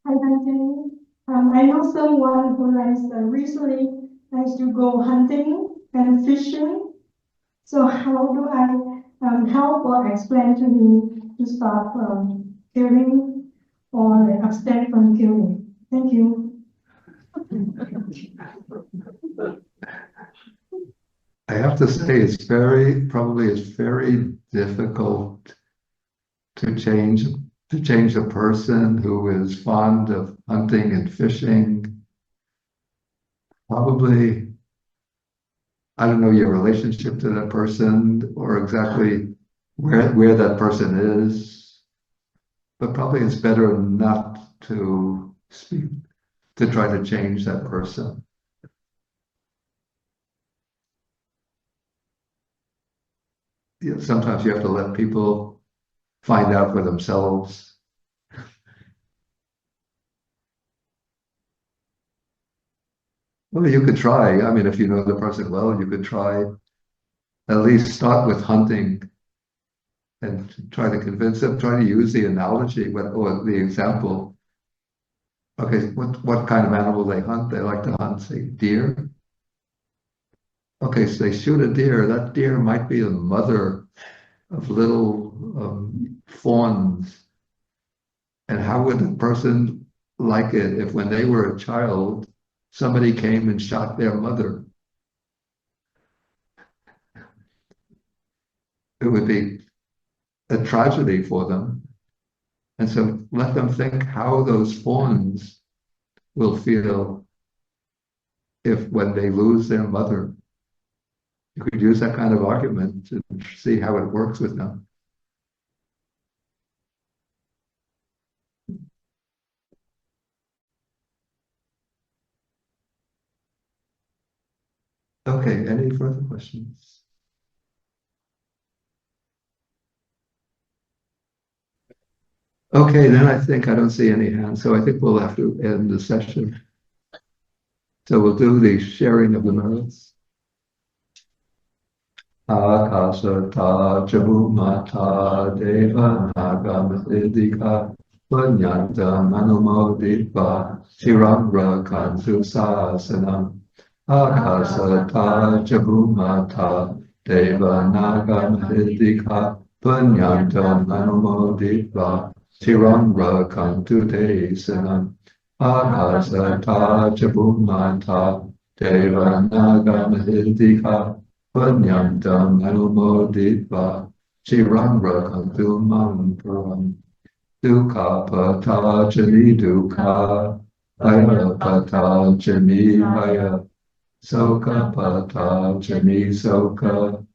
Hi, Dante. I know someone who has recently likes to go hunting and fishing. So how do I help or explain to him to stop killing or abstain from killing? Thank you. I have to say it's probably it's very difficult to change a person who is fond of hunting and fishing. Probably, I don't know your relationship to that person or exactly where that person is, but probably it's better not to speak, to try to change that person. Sometimes you have to let people find out for themselves. Well, you could try. I mean, if you know the person well, you could try at least start with hunting and try to convince them, try to use the analogy or the example. Okay, what kind of animal they hunt? They like to hunt, say, deer. Okay, so they shoot a deer. That deer might be the mother of little fawns. And how would a person like it if when they were a child, somebody came and shot their mother? It would be a tragedy for them. And so let them think how those fawns will feel if when they lose their mother. You could use that kind of argument to see how it works with them. Okay, any further questions? Okay, then I think I don't see any hands, so I think we'll have to end the session. So we'll do the sharing of the merits. Akasata Jabumata Deva Nagamadika Punyanta Manumoditva Shirangra Kantu Sasanam Akasata Jabumata Deva Nagamadika Punyanta Manumoditva Shirangra Kantu Desanam Akasata Jabumata Deva Nagamadika Punyam Anumoditva Chirangra Kantu Manpuram Dukha Patajani Dukha Haya Patajani Haya Soka Patajani Soka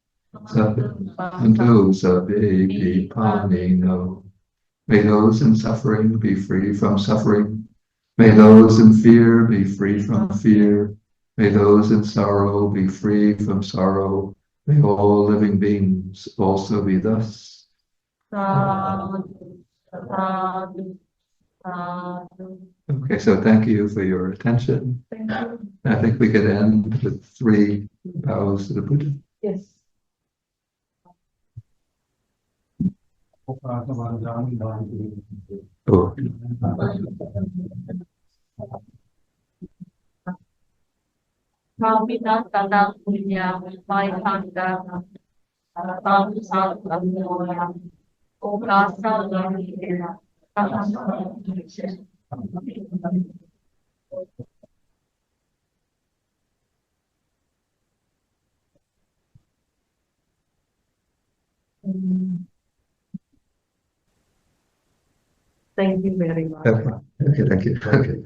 Santu Sabhi Panino. May those in suffering be free from suffering. May those in fear be free from fear. May those in sorrow be free from sorrow. May all living beings also be thus. Sadhu, sadhu, sadhu. Okay, so thank you for your attention. Thank you. I think we could end with 3 bows to the Buddha. Yes. Oh. Kami na tanang punya, may hanggang ang sa kamuya. O kasa lang ina. Thank you very much. Okay, thank you. Okay.